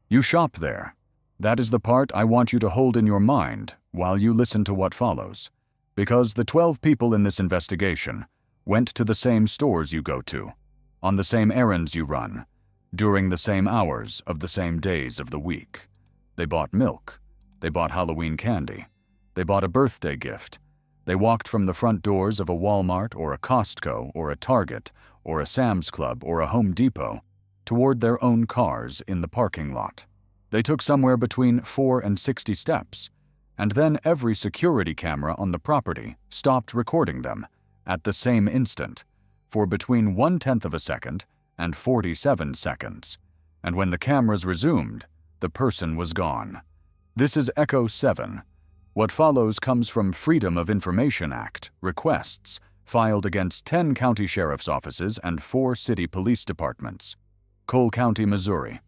You shop there. That is the part I want you to hold in your mind while you listen to what follows, because the 12 people in this investigation went to the same stores you go to, on the same errands you run, during the same hours of the same days of the week. They bought milk. They bought Halloween candy. They bought a birthday gift. They walked from the front doors of a Walmart or a Costco or a Target or a Sam's Club or a Home Depot toward their own cars in the parking lot. They took somewhere between 4 and 60 steps, and then every security camera on the property stopped recording them at the same instant for between 1/10 of a second and 47 seconds, and when the cameras resumed, the person was gone. This is Echo 7. What follows comes from Freedom of Information Act requests filed against 10 county sheriff's offices and 4 city police departments: Cole County, Missouri;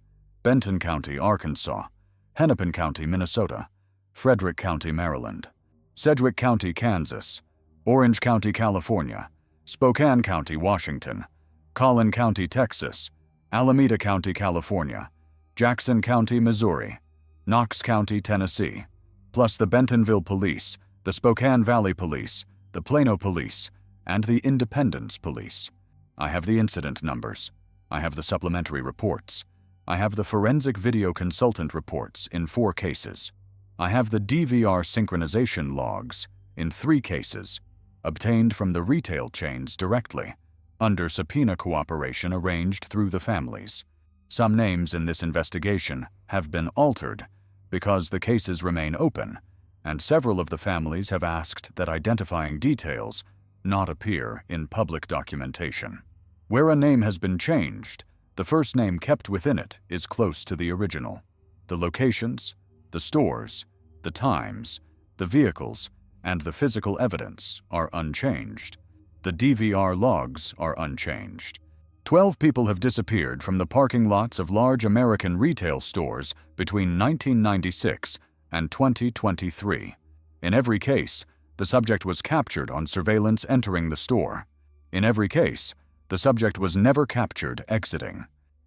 Benton County, Arkansas; Hennepin County, Minnesota; Frederick County, Maryland; Sedgwick County, Kansas; Orange County, California; Spokane County, Washington; Collin County, Texas; Alameda County, California; Jackson County, Missouri; Knox County, Tennessee, plus the Bentonville Police, the Spokane Valley Police, the Plano Police, and the Independence Police. I have the incident numbers. I have the supplementary reports. I have the forensic video consultant reports in 4 cases. I have the DVR synchronization logs in 3 cases, obtained from the retail chains directly, under subpoena cooperation arranged through the families. Some names in this investigation have been altered because the cases remain open, and several of the families have asked that identifying details not appear in public documentation. Where a name has been changed, the first name kept within it is close to the original. The locations, the stores, the times, the vehicles, and the physical evidence are unchanged. The DVR logs are unchanged. 12 people have disappeared from the parking lots of large American retail stores between 1996 and 2023. In every case, the subject was captured on surveillance entering the store. In every case, the subject was never captured exiting.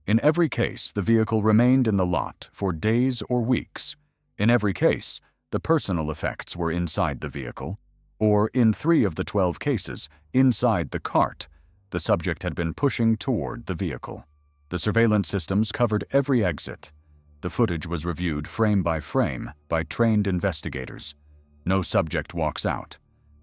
In every case, the vehicle remained in the lot for days or weeks. In every case, the personal effects were inside the vehicle, or in 3 of the 12 cases, inside the cart the subject had been pushing toward the vehicle. The surveillance systems covered every exit. The footage was reviewed frame by frame by trained investigators. No subject walks out.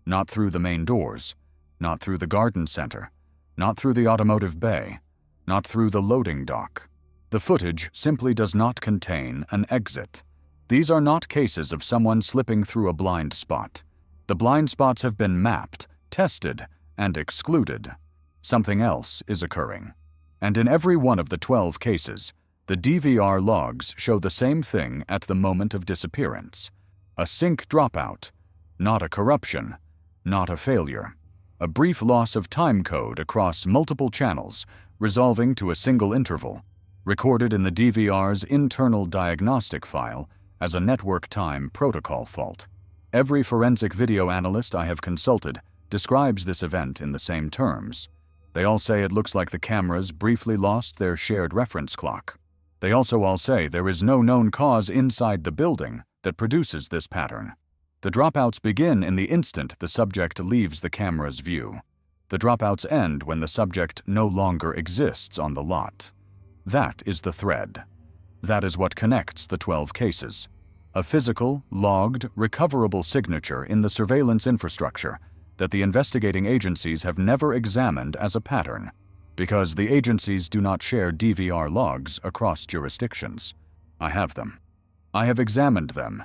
Not through the main doors, not through the garden center, not through the automotive bay, not through the loading dock. The footage simply does not contain an exit. These are not cases of someone slipping through a blind spot. The blind spots have been mapped, tested, and excluded. Something else is occurring. And in every one of the 12 cases, the DVR logs show the same thing at the moment of disappearance. A sync dropout, not a corruption, not a failure. A brief loss of time code across multiple channels, resolving to a single interval, recorded in the DVR's internal diagnostic file as a network time protocol fault. Every forensic video analyst I have consulted describes this event in the same terms. They all say it looks like the cameras briefly lost their shared reference clock. They also all say there is no known cause inside the building that produces this pattern. The dropouts begin in the instant the subject leaves the camera's view. The dropouts end when the subject no longer exists on the lot. That is the thread. That is what connects the 12 cases. A physical, logged, recoverable signature in the surveillance infrastructure that the investigating agencies have never examined as a pattern, because the agencies do not share DVR logs across jurisdictions. I have them. I have examined them.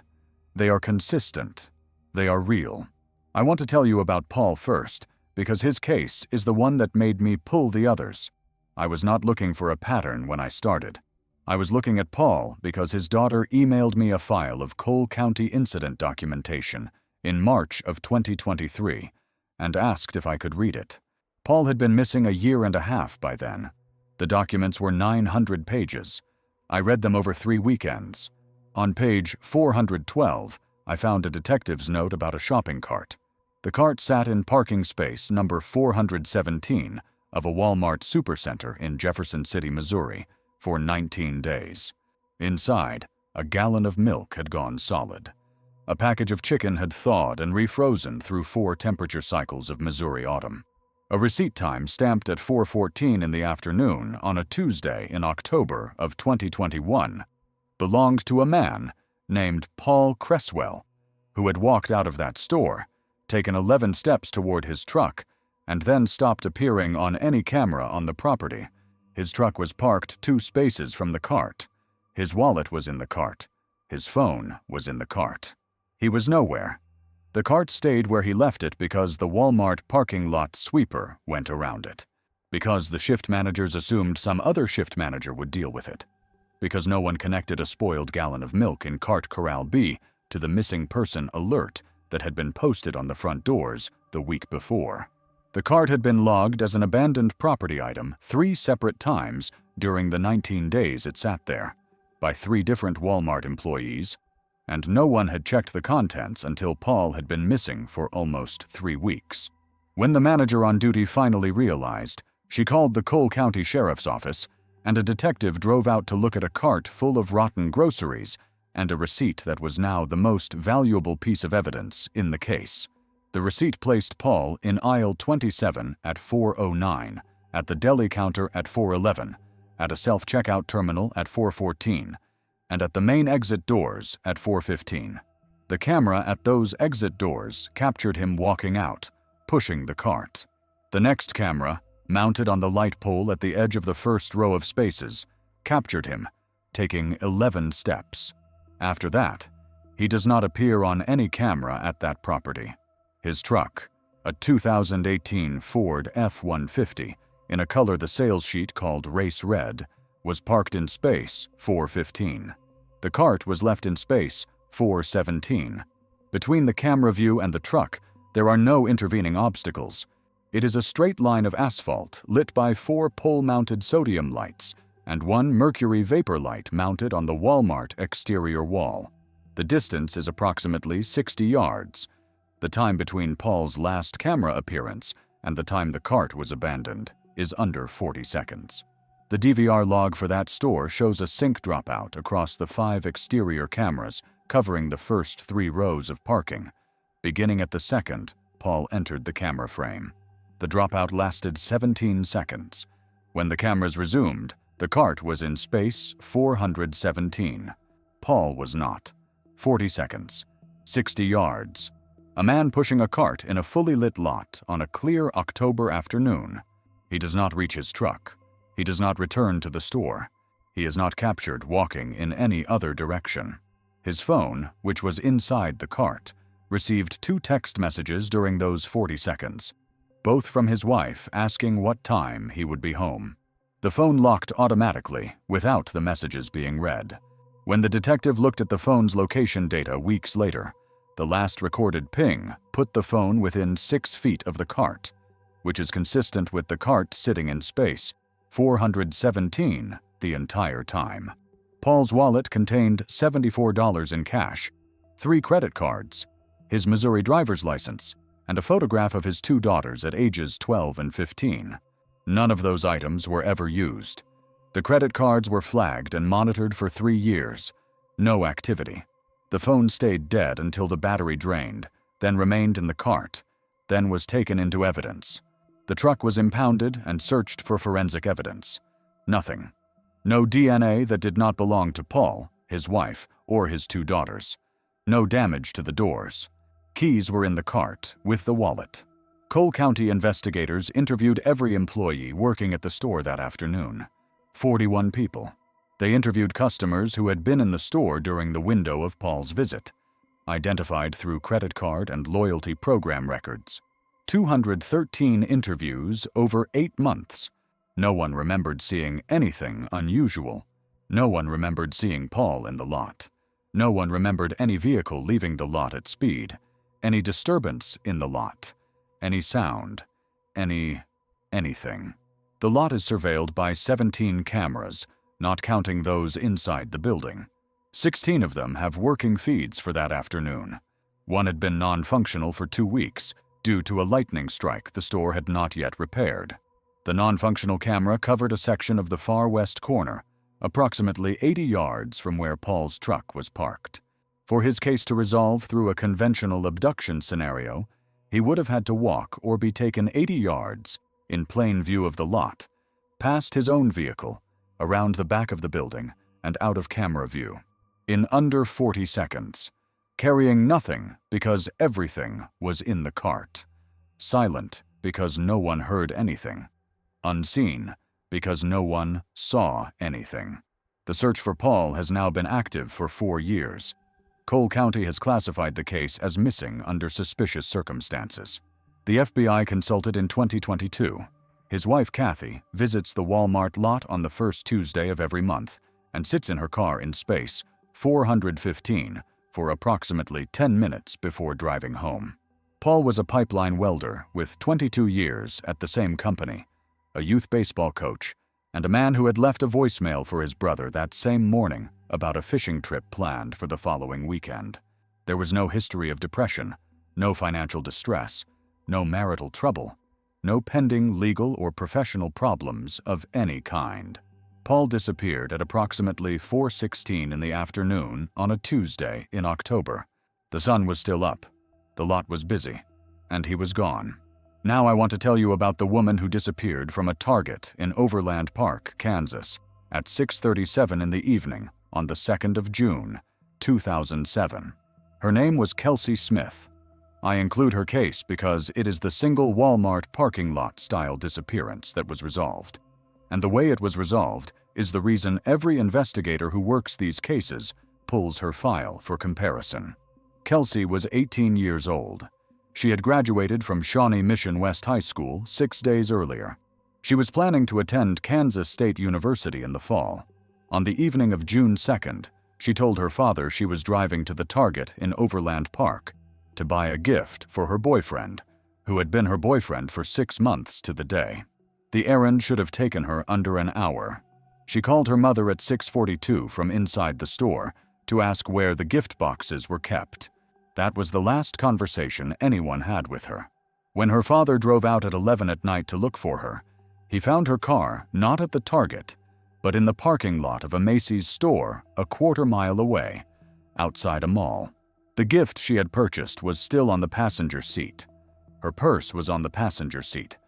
They are consistent. They are real. I want to tell you about Paul first, because his case is the one that made me pull the others. I was not looking for a pattern when I started. I was looking at Paul because his daughter emailed me a file of Cole County incident documentation in March of 2023 and asked if I could read it. Paul had been missing 1.5 years by then. The documents were 900 pages. I read them over 3 weekends. On page 412, I found a detective's note about a shopping cart. The cart sat in parking space number 417 of a Walmart supercenter in Jefferson City, Missouri, for 19 days. Inside, a gallon of milk had gone solid. A package of chicken had thawed and refrozen through 4 temperature cycles of Missouri autumn. A receipt time stamped at 4:14 in the afternoon on a Tuesday in October of 2021 belonged to a man named Paul Creswell, who had walked out of that store, taken 11 steps toward his truck, and then stopped appearing on any camera on the property. His truck was parked 2 spaces from the cart. His wallet was in the cart. His phone was in the cart. He was nowhere. The cart stayed where he left it because the Walmart parking lot sweeper went around it. Because the shift managers assumed some other shift manager would deal with it. Because no one connected a spoiled gallon of milk in cart corral B to the missing person alert that had been posted on the front doors the week before. The cart had been logged as an abandoned property item 3 separate times during the 19 days it sat there, by 3 different Walmart employees, and no one had checked the contents until Paul had been missing for almost 3 weeks. When the manager on duty finally realized, she called the Cole County Sheriff's Office, and a detective drove out to look at a cart full of rotten groceries and a receipt that was now the most valuable piece of evidence in the case. The receipt placed Paul in aisle 27 at 4:09, at the deli counter at 4:11, at a self-checkout terminal at 4:14, and at the main exit doors at 4:15. The camera at those exit doors captured him walking out, pushing the cart. The next camera, mounted on the light pole at the edge of the first row of spaces, captured him, taking 11 steps. After that, he does not appear on any camera at that property. His truck, a 2018 Ford F-150 in a color the sales sheet called race red, was parked in space 4:15. The cart was left in space 4:17. Between the camera view and the truck, there are no intervening obstacles. It is a straight line of asphalt lit by 4 pole-mounted sodium lights and 1 mercury vapor light mounted on the Walmart exterior wall. The distance is approximately 60 yards. The time between Paul's last camera appearance and the time the cart was abandoned is under 40 seconds. The DVR log for that store shows a sink dropout across the 5 exterior cameras covering the first 3 rows of parking. Beginning at the second, Paul entered the camera frame. The dropout lasted 17 seconds. When the cameras resumed, the cart was in space 417. Paul was not. 40 seconds. 60 yards. A man pushing a cart in a fully lit lot on a clear October afternoon. He does not reach his truck. He does not return to the store. He is not captured walking in any other direction. His phone, which was inside the cart, received 2 text messages during those 40 seconds, both from his wife asking what time he would be home. The phone locked automatically without the messages being read. When the detective looked at the phone's location data weeks later, the last recorded ping put the phone within 6 feet of the cart, which is consistent with the cart sitting in space 417 the entire time. Paul's wallet contained $74 in cash, 3 credit cards, his Missouri driver's license, and a photograph of his 2 daughters at ages 12 and 15. None of those items were ever used. The credit cards were flagged and monitored for 3 years. No activity. The phone stayed dead until the battery drained, then remained in the cart, then was taken into evidence. The truck was impounded and searched for forensic evidence. Nothing. No DNA that did not belong to Paul, his wife, or his 2 daughters. No damage to the doors. Keys were in the cart with the wallet. Cole County investigators interviewed every employee working at the store that afternoon. 41 people. They interviewed customers who had been in the store during the window of Paul's visit, identified through credit card and loyalty program records. 213 interviews over 8 months. No one remembered seeing anything unusual. No one remembered seeing Paul in the lot. No one remembered any vehicle leaving the lot at speed, any disturbance in the lot, any sound, anything. The lot is surveilled by 17 cameras, not counting those inside the building. 16 of them have working feeds for that afternoon. One had been non-functional for 2 weeks due to a lightning strike the store had not yet repaired. The non-functional camera covered a section of the far west corner, approximately 80 yards from where Paul's truck was parked. For his case to resolve through a conventional abduction scenario, he would have had to walk or be taken 80 yards, in plain view of the lot, past his own vehicle, around the back of the building, and out of camera view, in under 40 seconds, carrying nothing because everything was in the cart, silent because no one heard anything, unseen because no one saw anything. The search for Paul has now been active for 4 years. Cole County has classified the case as missing under suspicious circumstances. The FBI consulted in 2022. His wife, Kathy, visits the Walmart lot on the first Tuesday of every month and sits in her car in space 415 for approximately 10 minutes before driving home. Paul was a pipeline welder with 22 years at the same company, a youth baseball coach, and a man who had left a voicemail for his brother that same morning about a fishing trip planned for the following weekend. There was no history of depression, no financial distress, no marital trouble, no pending legal or professional problems of any kind. Paul disappeared at approximately 4:16 in the afternoon on a Tuesday in October. The sun was still up, the lot was busy, and he was gone. Now I want to tell you about the woman who disappeared from a Target in Overland Park, Kansas, at 6:37 in the evening on the 2nd of June, 2007. Her name was Kelsey Smith. I include her case because it is the single Walmart parking lot style disappearance that was resolved. And the way it was resolved is the reason every investigator who works these cases pulls her file for comparison. Kelsey was 18 years old. She had graduated from Shawnee Mission West High School 6 days earlier. She was planning to attend Kansas State University in the fall. On the evening of June 2nd, she told her father she was driving to the Target in Overland Park to buy a gift for her boyfriend, who had been her boyfriend for 6 months to the day. The errand should have taken her under an hour. She called her mother at 6:42 from inside the store to ask where the gift boxes were kept. That was the last conversation anyone had with her. When her father drove out at 11 at night to look for her, he found her car not at the Target, but in the parking lot of a Macy's store a quarter-mile away, outside a mall. The gift she had purchased was still on the passenger seat. Her purse was on the passenger seat.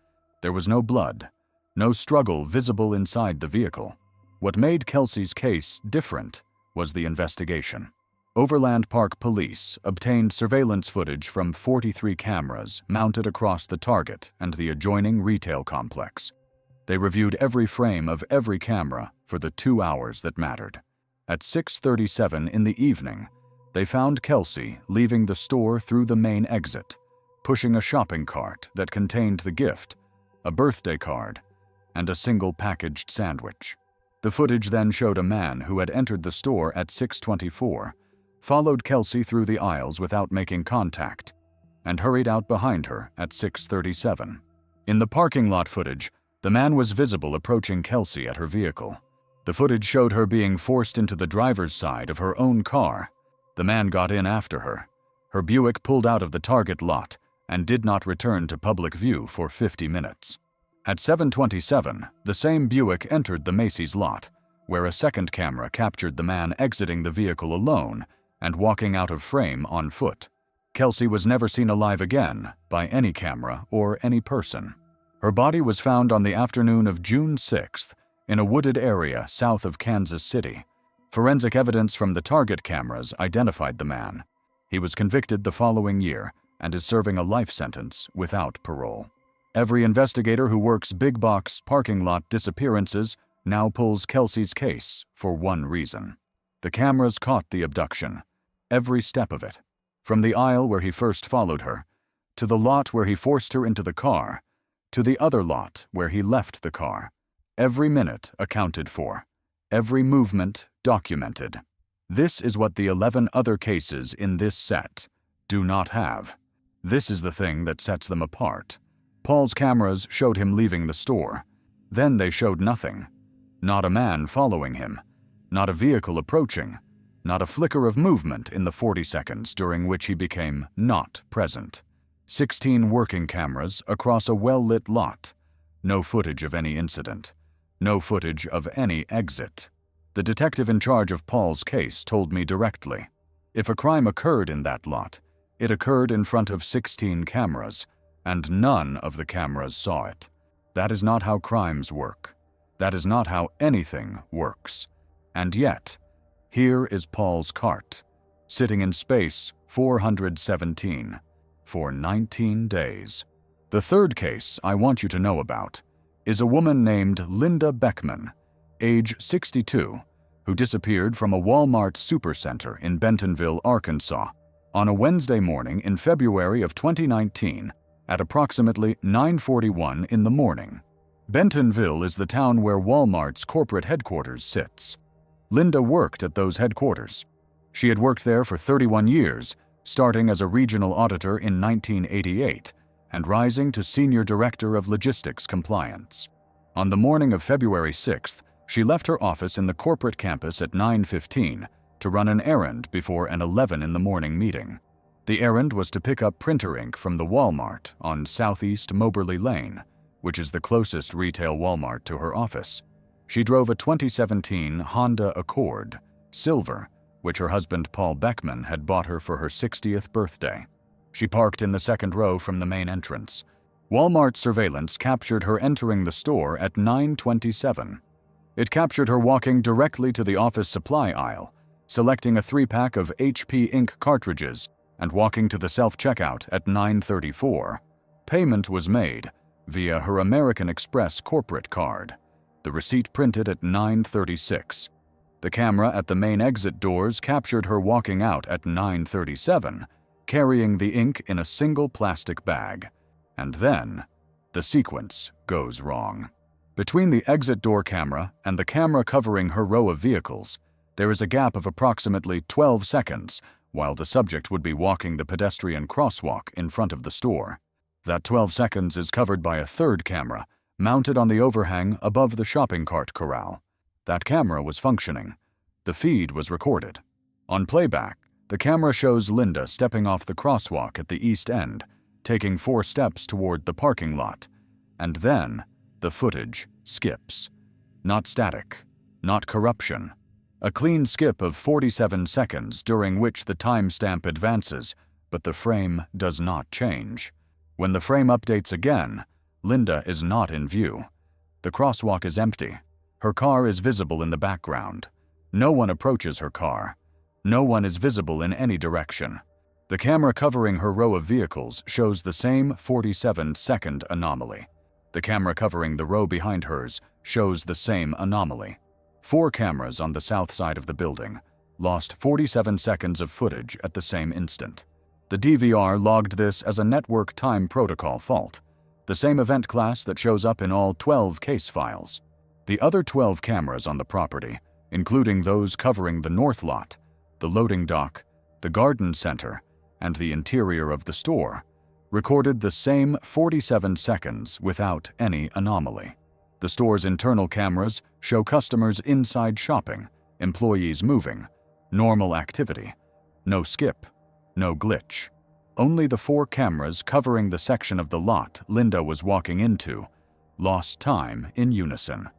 There was no blood, no struggle visible inside the vehicle. What made Kelsey's case different was the investigation. Overland Park police obtained surveillance footage from 43 cameras mounted across the Target and the adjoining retail complex. They reviewed every frame of every camera for the 2 hours that mattered. At 6:37 in the evening, they found Kelsey leaving the store through the main exit, pushing a shopping cart that contained the gift, a birthday card, and a single packaged sandwich. The footage then showed a man who had entered the store at 6:24, followed Kelsey through the aisles without making contact, and hurried out behind her at 6:37. In the parking lot footage, the man was visible approaching Kelsey at her vehicle. The footage showed her being forced into the driver's side of her own car. The man got in after her. Her Buick pulled out of the Target lot and did not return to public view for 50 minutes. At 7:27, the same Buick entered the Macy's lot, where a second camera captured the man exiting the vehicle alone and walking out of frame on foot. Kelsey was never seen alive again by any camera or any person. Her body was found on the afternoon of June 6th in a wooded area south of Kansas City. Forensic evidence from the Target cameras identified the man. He was convicted the following year and is serving a life sentence without parole. Every investigator who works big box parking lot disappearances now pulls Kelsey's case for one reason. The cameras caught the abduction, every step of it, from the aisle where he first followed her, to the lot where he forced her into the car, to the other lot where he left the car. Every minute accounted for, every movement documented. This is what the 11 other cases in this set do not have. This is the thing that sets them apart. Paul's cameras showed him leaving the store. Then they showed nothing. Not a man following him. Not a vehicle approaching. Not a flicker of movement in the 40 seconds during which he became not present. 16 working cameras across a well-lit lot. No footage of any incident. No footage of any exit. The detective in charge of Paul's case told me directly. If a crime occurred in that lot, it occurred in front of 16 cameras, and none of the cameras saw it. That is not how crimes work. That is not how anything works. And yet, here is Paul's cart, sitting in space 417 for 19 days. The third case I want you to know about is a woman named Linda Beckman, age 62, who disappeared from a Walmart supercenter in Bentonville, Arkansas, on a Wednesday morning in February of 2019 at approximately 9:41 in the morning. Bentonville is the town where Walmart's corporate headquarters sits. Linda worked at those headquarters. She had worked there for 31 years, starting as a regional auditor in 1988 and rising to senior director of logistics compliance. On the morning of February 6th, she left her office in the corporate campus at 9:15 to run an errand before an 11 in the morning meeting. The errand was to pick up printer ink from the Walmart on Southeast Moberly Lane, which is the closest retail Walmart to her office. She drove a 2017 Honda Accord, silver, which her husband Paul Beckman had bought her for her 60th birthday. She parked in the second row from the main entrance. Walmart surveillance captured her entering the store at 9:27. It captured her walking directly to the office supply aisle, selecting a 3-pack of HP ink cartridges and walking to the self-checkout at 9:34. Payment was made via her American Express corporate card. The receipt printed at 9:36. The camera at the main exit doors captured her walking out at 9:37, carrying the ink in a single plastic bag. And then, the sequence goes wrong. Between the exit door camera and the camera covering her row of vehicles, there is a gap of approximately 12 seconds while the subject would be walking the pedestrian crosswalk in front of the store. That 12 seconds is covered by a third camera, mounted on the overhang above the shopping cart corral. That camera was functioning. The feed was recorded. On playback, the camera shows Linda stepping off the crosswalk at the east end, taking 4 steps toward the parking lot. And then, the footage skips. Not static, not corruption. A clean skip of 47 seconds during which the timestamp advances, but the frame does not change. When the frame updates again, Linda is not in view. The crosswalk is empty. Her car is visible in the background. No one approaches her car. No one is visible in any direction. The camera covering her row of vehicles shows the same 47-second anomaly. The camera covering the row behind hers shows the same anomaly. 4 cameras on the south side of the building lost 47 seconds of footage at the same instant. The DVR logged this as a network time protocol fault, the same event class that shows up in all 12 case files. The other 12 cameras on the property, including those covering the north lot, the loading dock, the garden center, and the interior of the store, recorded the same 47 seconds without any anomaly. The store's internal cameras show customers inside shopping, employees moving, normal activity. No skip, no glitch. Only the 4 cameras covering the section of the lot Linda was walking into lost time in unison.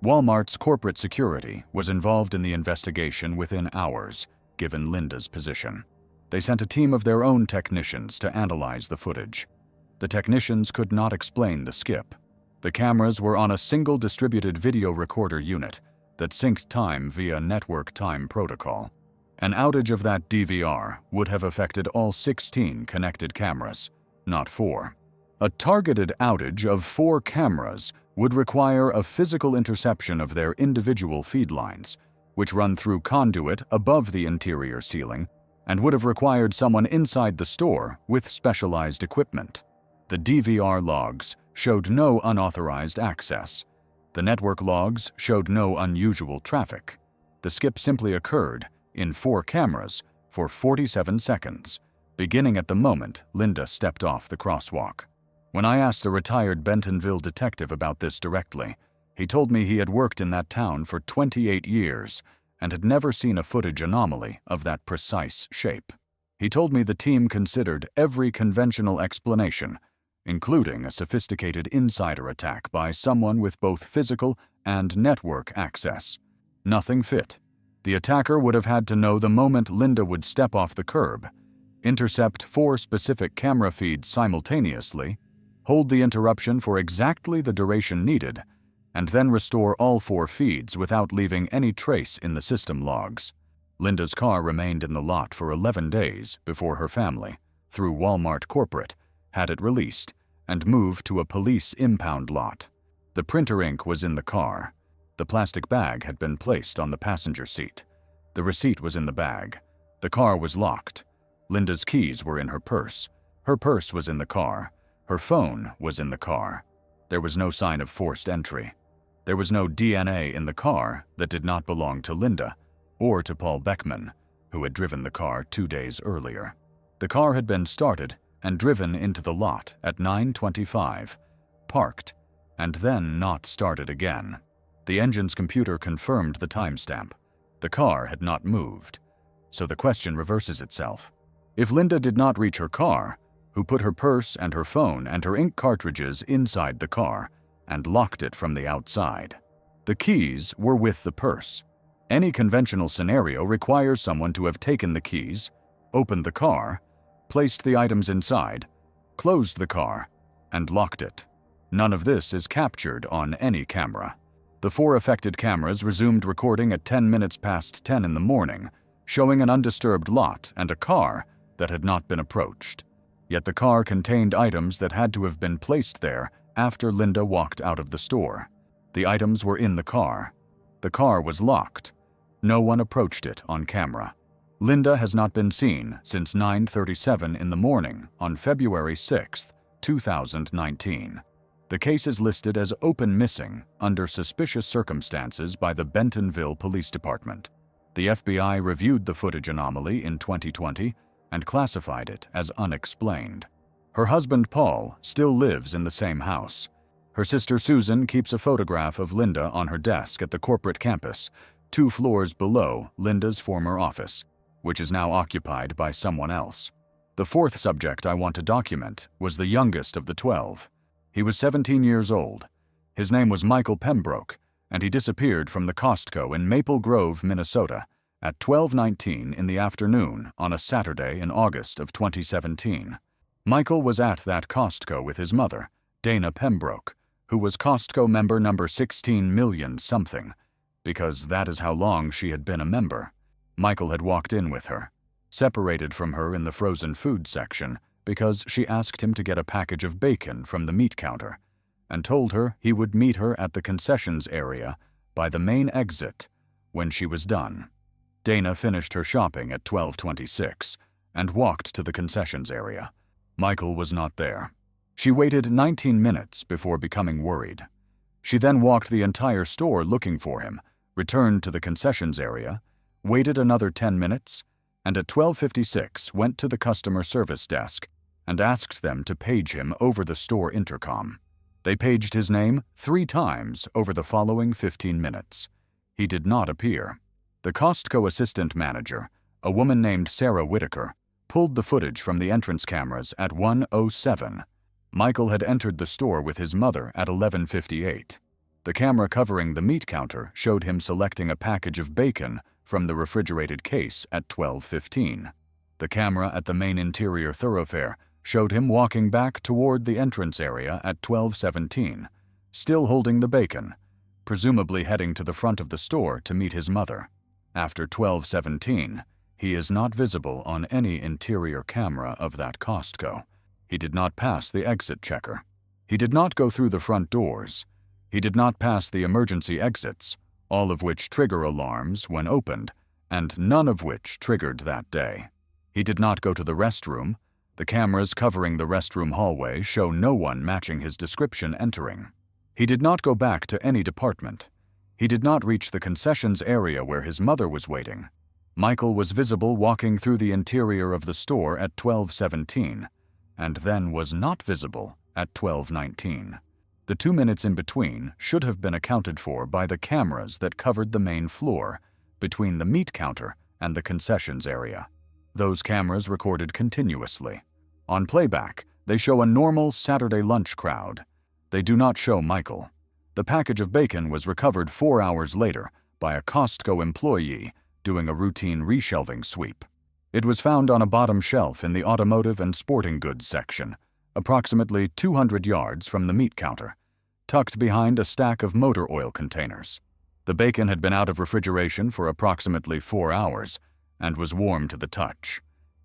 Walmart's corporate security was involved in the investigation within hours, given Linda's position. They sent a team of their own technicians to analyze the footage. The technicians could not explain the skip. The cameras were on a single distributed video recorder unit that synced time via network time protocol. An outage of that DVR would have affected all 16 connected cameras, not 4. A targeted outage of 4 cameras would require a physical interception of their individual feed lines, which run through conduit above the interior ceiling, and would have required someone inside the store with specialized equipment. The DVR logs showed no unauthorized access. The network logs showed no unusual traffic. The skip simply occurred in 4 cameras for 47 seconds, beginning at the moment Linda stepped off the crosswalk. When I asked a retired Bentonville detective about this directly, he told me he had worked in that town for 28 years and had never seen a footage anomaly of that precise shape. He told me the team considered every conventional explanation, including a sophisticated insider attack by someone with both physical and network access. Nothing fit. The attacker would have had to know the moment Linda would step off the curb, intercept 4 specific camera feeds simultaneously, hold the interruption for exactly the duration needed, and then restore all 4 feeds without leaving any trace in the system logs. Linda's car remained in the lot for 11 days before her family, through Walmart Corporate, had it released and moved to a police impound lot. The printer ink was in the car. The plastic bag had been placed on the passenger seat. The receipt was in the bag. The car was locked. Linda's keys were in her purse. Her purse was in the car. Her phone was in the car. There was no sign of forced entry. There was no DNA in the car that did not belong to Linda or to Paul Beckman, who had driven the car 2 days earlier. The car had been started and driven into the lot at 9:25, parked, and then not started again. The engine's computer confirmed the timestamp. The car had not moved. So the question reverses itself. If Linda did not reach her car, who put her purse and her phone and her ink cartridges inside the car and locked it from the outside? The keys were with the purse. Any conventional scenario requires someone to have taken the keys, opened the car, placed the items inside, closed the car, and locked it. None of this is captured on any camera. The 4 affected cameras resumed recording at 10 minutes past 10 in the morning, showing an undisturbed lot and a car that had not been approached. Yet the car contained items that had to have been placed there after Linda walked out of the store. The items were in the car. The car was locked. No one approached it on camera. Linda has not been seen since 9:37 in the morning on February 6, 2019. The case is listed as open missing under suspicious circumstances by the Bentonville Police Department. The FBI reviewed the footage anomaly in 2020 and classified it as unexplained. Her husband Paul still lives in the same house. Her sister Susan keeps a photograph of Linda on her desk at the corporate campus, 2 floors below Linda's former office, which is now occupied by someone else. The 4th subject I want to document was the youngest of the 12. He was 17 years old. His name was Michael Pembroke, and he disappeared from the Costco in Maple Grove, Minnesota, at 12:19 in the afternoon on a Saturday in August of 2017. Michael was at that Costco with his mother, Dana Pembroke, who was Costco member number 16 million something, because that is how long she had been a member. Michael had walked in with her, separated from her in the frozen food section, because she asked him to get a package of bacon from the meat counter, and told her he would meet her at the concessions area by the main exit when she was done. Dana finished her shopping at 12:26 and walked to the concessions area. Michael was not there. She waited 19 minutes before becoming worried. She then walked the entire store looking for him, returned to the concessions area, waited another 10 minutes, and at 12:56 went to the customer service desk and asked them to page him over the store intercom. They paged his name 3 times over the following 15 minutes. He did not appear. The Costco assistant manager, a woman named Sarah Whitaker, pulled the footage from the entrance cameras at 1:07. Michael had entered the store with his mother at 11:58. The camera covering the meat counter showed him selecting a package of bacon from the refrigerated case at 12:15. The camera at the main interior thoroughfare showed him walking back toward the entrance area at 12:17, still holding the bacon, presumably heading to the front of the store to meet his mother. After 12:17, he is not visible on any interior camera of that Costco. He did not pass the exit checker. He did not go through the front doors. He did not pass the emergency exits, all of which trigger alarms when opened, and none of which triggered that day. He did not go to the restroom. The cameras covering the restroom hallway show no one matching his description entering. He did not go back to any department. He did not reach the concessions area where his mother was waiting. Michael was visible walking through the interior of the store at 12:17, and then was not visible at 12:19. The 2 minutes in between should have been accounted for by the cameras that covered the main floor, between the meat counter and the concessions area. Those cameras recorded continuously. On playback, they show a normal Saturday lunch crowd. They do not show Michael. The package of bacon was recovered 4 hours later by a Costco employee doing a routine reshelving sweep. It was found on a bottom shelf in the automotive and sporting goods section, approximately 200 yards from the meat counter, tucked behind a stack of motor oil containers. The bacon had been out of refrigeration for approximately 4 hours and was warm to the touch.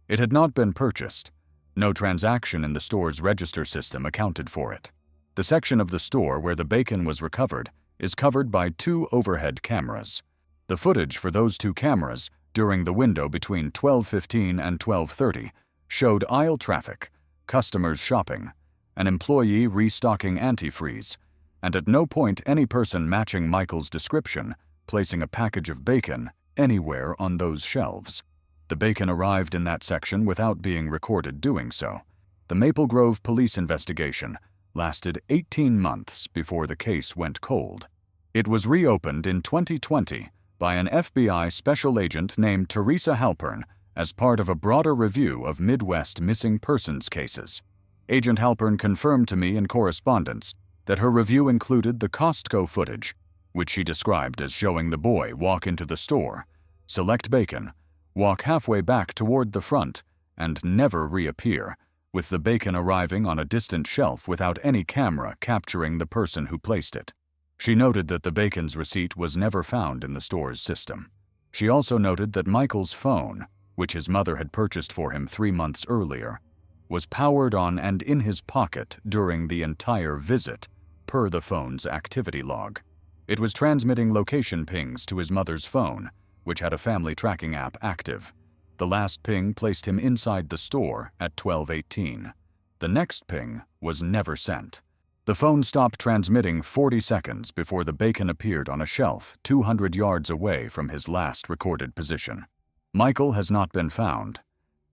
It had not been purchased. No transaction in the store's register system accounted for it. The section of the store where the bacon was recovered is covered by 2 overhead cameras. The footage for those 2 cameras during the window between 12:15 and 12:30 showed aisle traffic, customers shopping, an employee restocking antifreeze, and at no point any person matching Michael's description placing a package of bacon anywhere on those shelves. The bacon arrived in that section without being recorded doing so. The Maple Grove police investigation lasted 18 months before the case went cold. It was reopened in 2020 by an FBI special agent named Teresa Halpern as part of a broader review of Midwest missing persons cases. Agent Halpern confirmed to me in correspondence that her review included the Costco footage, which she described as showing the boy walk into the store, select bacon, walk halfway back toward the front, and never reappear, with the bacon arriving on a distant shelf without any camera capturing the person who placed it. She noted that the bacon's receipt was never found in the store's system. She also noted that Michael's phone, which his mother had purchased for him 3 months earlier, was powered on and in his pocket during the entire visit, per the phone's activity log. It was transmitting location pings to his mother's phone, which had a family tracking app active. The last ping placed him inside the store at 12:18. The next ping was never sent. The phone stopped transmitting 40 seconds before the bacon appeared on a shelf 200 yards away from his last recorded position. Michael has not been found.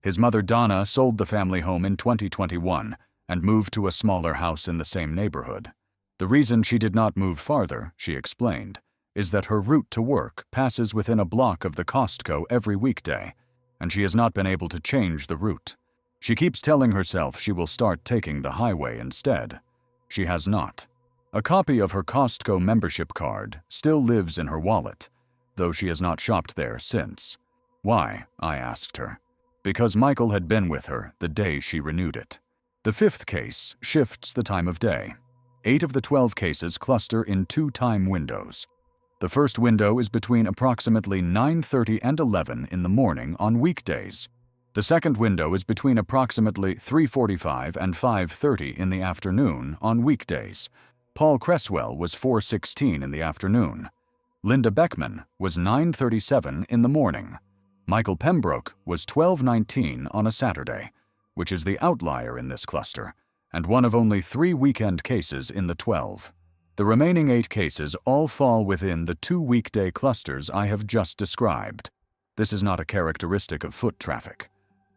His mother Donna sold the family home in 2021 and moved to a smaller house in the same neighborhood. The reason she did not move farther, she explained, is that her route to work passes within a block of the Costco every weekday, and she has not been able to change the route. She keeps telling herself she will start taking the highway instead. She has not. A copy of her Costco membership card still lives in her wallet, though she has not shopped there since. Why? I asked her. Because Michael had been with her the day she renewed it. The 5th case shifts the time of day. 8 of the 12 cases cluster in 2 time windows. The first window is between approximately 9:30 and 11 in the morning on weekdays. The second window is between approximately 3:45 and 5:30 in the afternoon on weekdays. Paul Creswell was 4:16 in the afternoon. Linda Beckman was 9:37 in the morning. Michael Pembroke was 12:19 on a Saturday, which is the outlier in this cluster, and one of only 3 weekend cases in the 12. The remaining 8 cases all fall within the 2 weekday clusters I have just described. This is not a characteristic of foot traffic.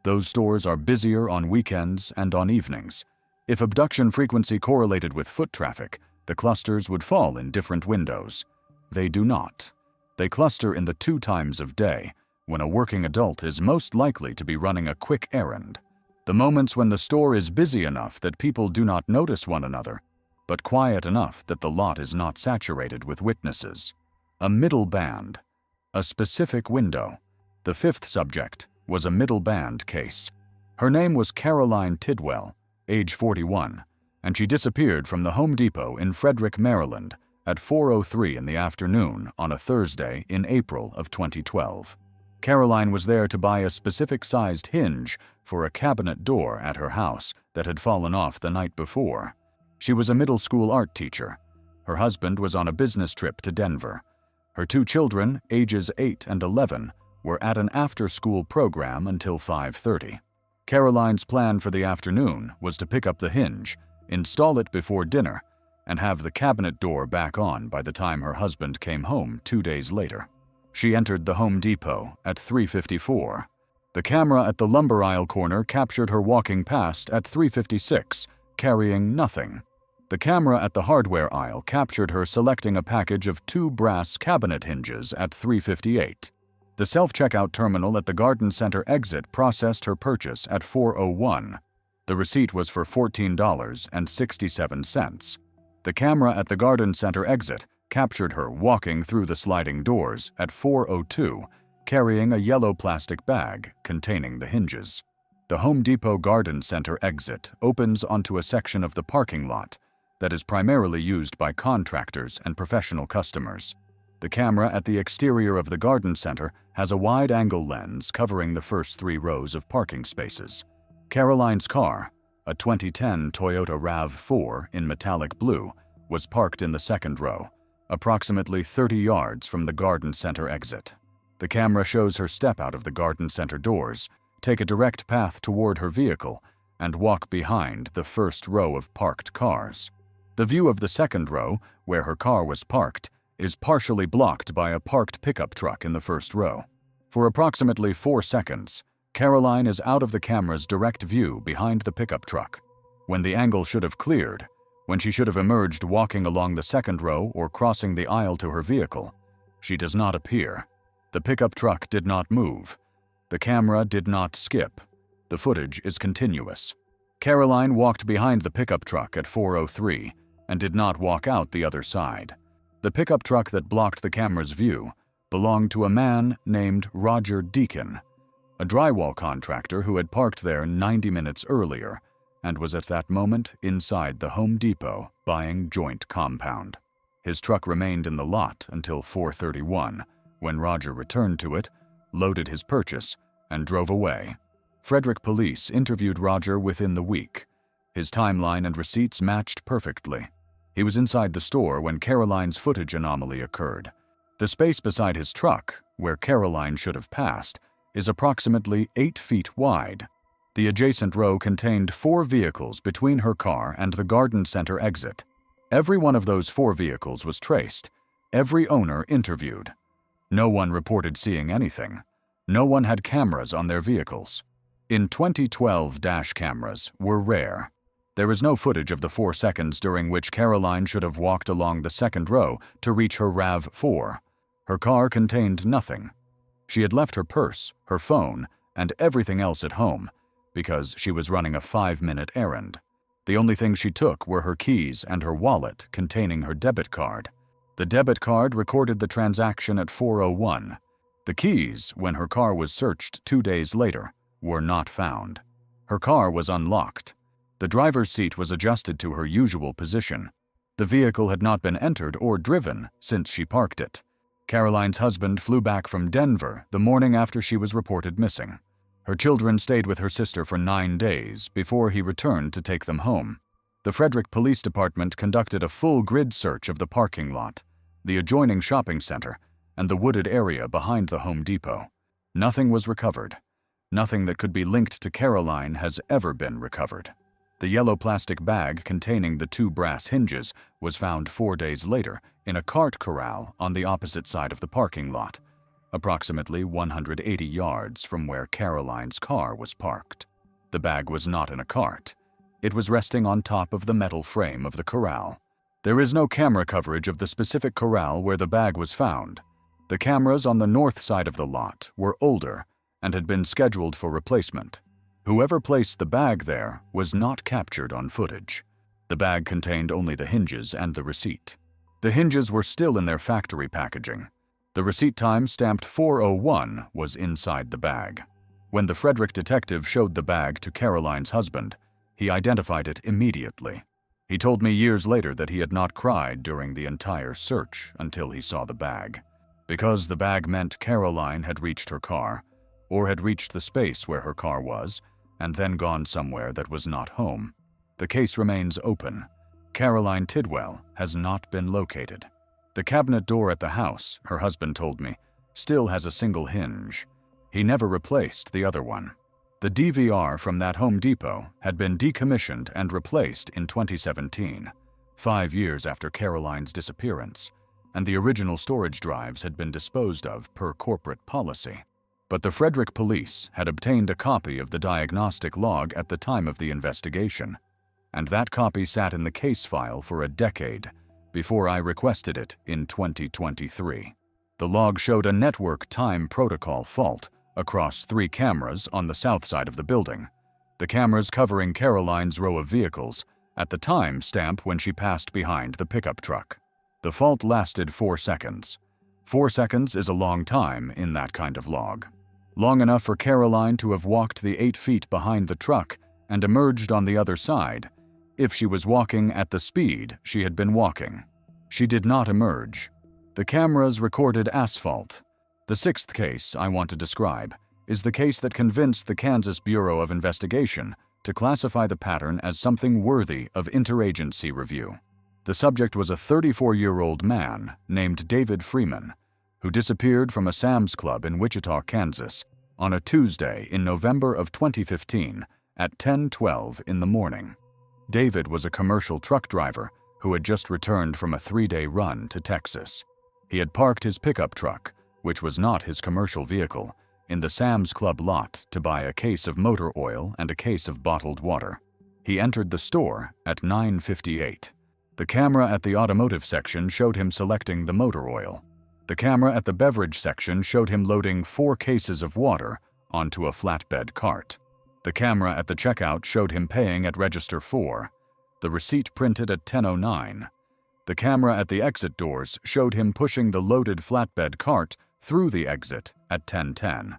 Those stores are busier on weekends and on evenings. If abduction frequency correlated with foot traffic, the clusters would fall in different windows. They do not. They cluster in the 2 times of day, when a working adult is most likely to be running a quick errand. The moments when the store is busy enough that people do not notice one another, but quiet enough that the lot is not saturated with witnesses. A middle band. A specific window. The 5th subject was a middle band case. Her name was Caroline Tidwell, age 41, and she disappeared from the Home Depot in Frederick, Maryland at 4:03 in the afternoon on a Thursday in April of 2012. Caroline was there to buy a specific-sized hinge for a cabinet door at her house that had fallen off the night before. She was a middle school art teacher. Her husband was on a business trip to Denver. Her 2 children, ages 8 and 11, were at an after-school program until 5:30. Caroline's plan for the afternoon was to pick up the hinge, install it before dinner, and have the cabinet door back on by the time her husband came home 2 days later. She entered the Home Depot at 3:54. The camera at the lumber aisle corner captured her walking past at 3:56, carrying nothing. The camera at the hardware aisle captured her selecting a package of 2 brass cabinet hinges at 3:58. The self-checkout terminal at the garden center exit processed her purchase at 4:01. The receipt was for $14.67. The camera at the garden center exit captured her walking through the sliding doors at 4:02, carrying a yellow plastic bag containing the hinges. The Home Depot Garden Center exit opens onto a section of the parking lot that is primarily used by contractors and professional customers. The camera at the exterior of the garden center has a wide-angle lens covering the first 3 rows of parking spaces. Caroline's car, a 2010 Toyota RAV4 in metallic blue, was parked in the second row, approximately 30 yards from the garden center exit. The camera shows her step out of the garden center doors, take a direct path toward her vehicle, and walk behind the first row of parked cars. The view of the second row, where her car was parked, is partially blocked by a parked pickup truck in the first row. For approximately 4 seconds, Caroline is out of the camera's direct view behind the pickup truck. When the angle should have cleared, when she should have emerged walking along the second row or crossing the aisle to her vehicle, she does not appear. The pickup truck did not move. The camera did not skip. The footage is continuous. Caroline walked behind the pickup truck at 4:03 and did not walk out the other side. The pickup truck that blocked the camera's view belonged to a man named Roger Deacon, a drywall contractor who had parked there 90 minutes earlier and was at that moment inside the Home Depot buying joint compound. His truck remained in the lot until 4:31, when Roger returned to it, loaded his purchase, and drove away. Frederick police interviewed Roger within the week. His timeline and receipts matched perfectly. He was inside the store when Caroline's footage anomaly occurred. The space beside his truck, where Caroline should have passed, is approximately 8 feet wide. The adjacent row contained 4 vehicles between her car and the garden center exit. Every one of those 4 vehicles was traced, every owner interviewed. No one reported seeing anything. No one had cameras on their vehicles. In 2012, dash cameras were rare. There is no footage of the 4 seconds during which Caroline should have walked along the second row to reach her RAV4. Her car contained nothing. She had left her purse, her phone, and everything else at home because she was running a 5-minute errand. The only things she took were her keys and her wallet containing her debit card. The debit card recorded the transaction at 4:01. The keys, when her car was searched 2 days later, were not found. Her car was unlocked. The driver's seat was adjusted to her usual position. The vehicle had not been entered or driven since she parked it. Caroline's husband flew back from Denver the morning after she was reported missing. Her children stayed with her sister for 9 days before he returned to take them home. The Frederick Police Department conducted a full grid search of the parking lot, the adjoining shopping center, and the wooded area behind the Home Depot. Nothing was recovered. Nothing that could be linked to Caroline has ever been recovered. The yellow plastic bag containing the 2 brass hinges was found 4 days later in a cart corral on the opposite side of the parking lot, approximately 180 yards from where Caroline's car was parked. The bag was not in a cart. It was resting on top of the metal frame of the corral. There is no camera coverage of the specific corral where the bag was found. The cameras on the north side of the lot were older and had been scheduled for replacement. Whoever placed the bag there was not captured on footage. The bag contained only the hinges and the receipt. The hinges were still in their factory packaging. The receipt time stamped 4:01 was inside the bag. When the Frederick detective showed the bag to Caroline's husband, he identified it immediately. He told me years later that he had not cried during the entire search until he saw the bag, because the bag meant Caroline had reached her car, or had reached the space where her car was, and then gone somewhere that was not home. The case remains open. Caroline Tidwell has not been located. The cabinet door at the house, her husband told me, still has a single hinge. He never replaced the other one. The DVR from that Home Depot had been decommissioned and replaced in 2017, 5 years after Caroline's disappearance, and the original storage drives had been disposed of per corporate policy. But the Frederick police had obtained a copy of the diagnostic log at the time of the investigation, and that copy sat in the case file for a decade before I requested it in 2023. The log showed a network time protocol fault across 3 cameras on the south side of the building, the cameras covering Caroline's row of vehicles at the time stamp when she passed behind the pickup truck. The fault lasted 4 seconds. 4 seconds is a long time in that kind of log. Long enough for Caroline to have walked the 8 feet behind the truck and emerged on the other side, if she was walking at the speed she had been walking. She did not emerge. The cameras recorded asphalt. The 6th case I want to describe is the case that convinced the Kansas Bureau of Investigation to classify the pattern as something worthy of interagency review. The subject was a 34-year-old man named David Freeman, who disappeared from a Sam's Club in Wichita, Kansas, on a Tuesday in November of 2015 at 10:12 in the morning. David was a commercial truck driver who had just returned from a 3-day run to Texas. He had parked his pickup truck, which was not his commercial vehicle, in the Sam's Club lot to buy a case of motor oil and a case of bottled water. He entered the store at 9:58. The camera at the automotive section showed him selecting the motor oil. The camera at the beverage section showed him loading 4 cases of water onto a flatbed cart. The camera at the checkout showed him paying at register 4. The receipt printed at 10:09. The camera at the exit doors showed him pushing the loaded flatbed cart through the exit at 10:10.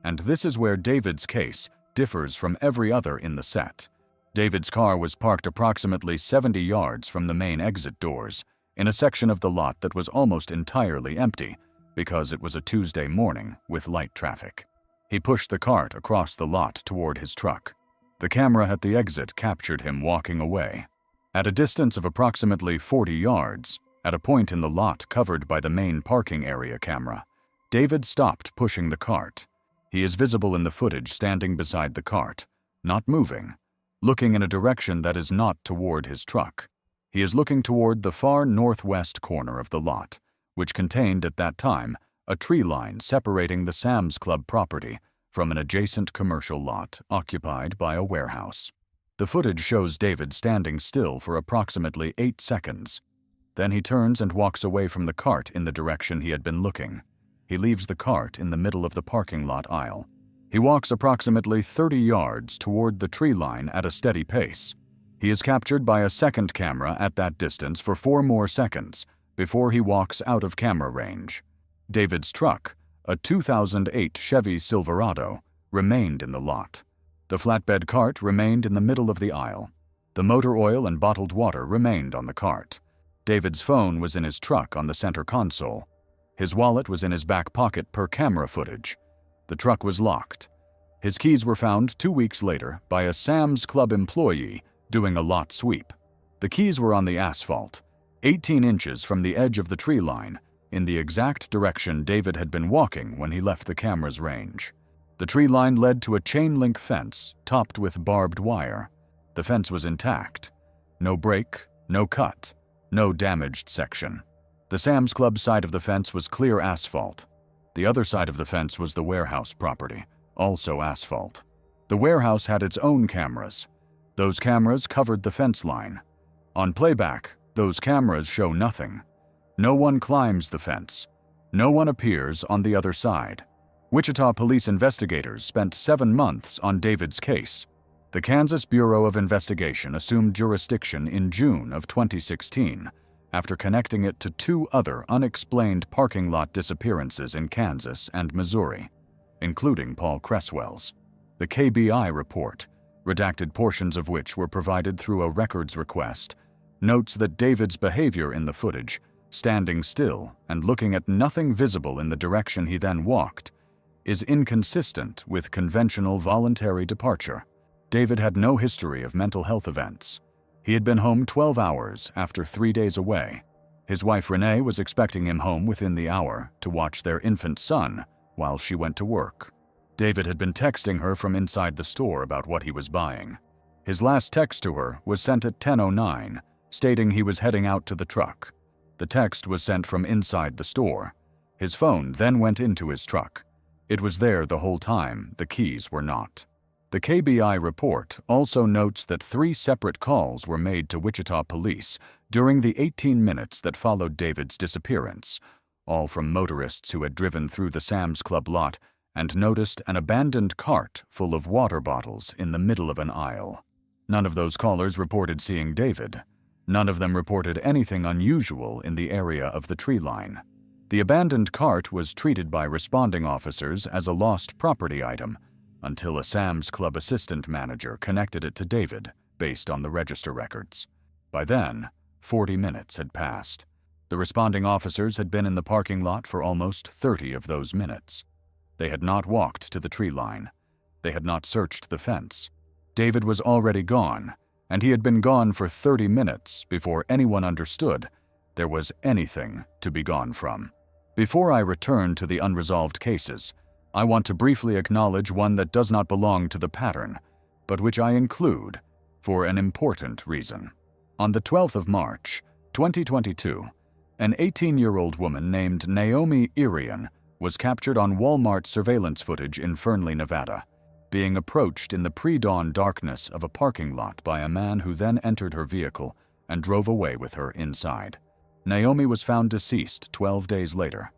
And this is where David's case differs from every other in the set. David's car was parked approximately 70 yards from the main exit doors, in a section of the lot that was almost entirely empty because it was a Tuesday morning with light traffic. He pushed the cart across the lot toward his truck. The camera at the exit captured him walking away. At a distance of approximately 40 yards, at a point in the lot covered by the main parking area camera, David stopped pushing the cart. He is visible in the footage standing beside the cart, not moving, looking in a direction that is not toward his truck. He is looking toward the far northwest corner of the lot, which contained at that time a tree line separating the Sam's Club property from an adjacent commercial lot occupied by a warehouse. The footage shows David standing still for approximately 8 seconds. Then he turns and walks away from the cart in the direction he had been looking. He leaves the cart in the middle of the parking lot aisle. He walks approximately 30 yards toward the tree line at a steady pace. He is captured by a second camera at that distance for 4 more seconds before he walks out of camera range. David's truck, a 2008 Chevy Silverado, remained in the lot. The flatbed cart remained in the middle of the aisle. The motor oil and bottled water remained on the cart. David's phone was in his truck on the center console. His wallet was in his back pocket per camera footage. The truck was locked. His keys were found 2 weeks later by a Sam's Club employee doing a lot sweep. The keys were on the asphalt, 18 inches from the edge of the tree line, in the exact direction David had been walking when he left the camera's range. The tree line led to a chain-link fence topped with barbed wire. The fence was intact. No break, no cut, no damaged section. The Sam's Club side of the fence was clear asphalt. The other side of the fence was the warehouse property, also asphalt. The warehouse had its own cameras. Those cameras covered the fence line. On playback, those cameras show nothing. No one climbs the fence. No one appears on the other side. Wichita police investigators spent 7 months on David's case. The Kansas Bureau of Investigation assumed jurisdiction in June of 2016 after connecting it to 2 other unexplained parking lot disappearances in Kansas and Missouri, including Paul Creswell's. The KBI report, redacted portions of which were provided through a records request, notes that David's behavior in the footage, standing still and looking at nothing visible in the direction he then walked, is inconsistent with conventional voluntary departure. David had no history of mental health events. He had been home 12 hours after 3 days away. His wife Renee was expecting him home within the hour to watch their infant son while she went to work. David had been texting her from inside the store about what he was buying. His last text to her was sent at 10:09, stating he was heading out to the truck. The text was sent from inside the store. His phone then went into his truck. It was there the whole time, the keys were not. The KBI report also notes that 3 separate calls were made to Wichita police during the 18 minutes that followed David's disappearance, all from motorists who had driven through the Sam's Club lot and noticed an abandoned cart full of water bottles in the middle of an aisle. None of those callers reported seeing David. None of them reported anything unusual in the area of the tree line. The abandoned cart was treated by responding officers as a lost property item until a Sam's Club assistant manager connected it to David based on the register records. By then, 40 minutes had passed. The responding officers had been in the parking lot for almost 30 of those minutes. They had not walked to the tree line. They had not searched the fence. David was already gone, and he had been gone for 30 minutes before anyone understood there was anything to be gone from. Before I return to the unresolved cases, I want to briefly acknowledge one that does not belong to the pattern, but which I include for an important reason. On the 12th of March, 2022, an 18-year-old woman named Naomi Irion was captured on Walmart surveillance footage in Fernley, Nevada, being approached in the pre-dawn darkness of a parking lot by a man who then entered her vehicle and drove away with her inside. Naomi was found deceased 12 days later.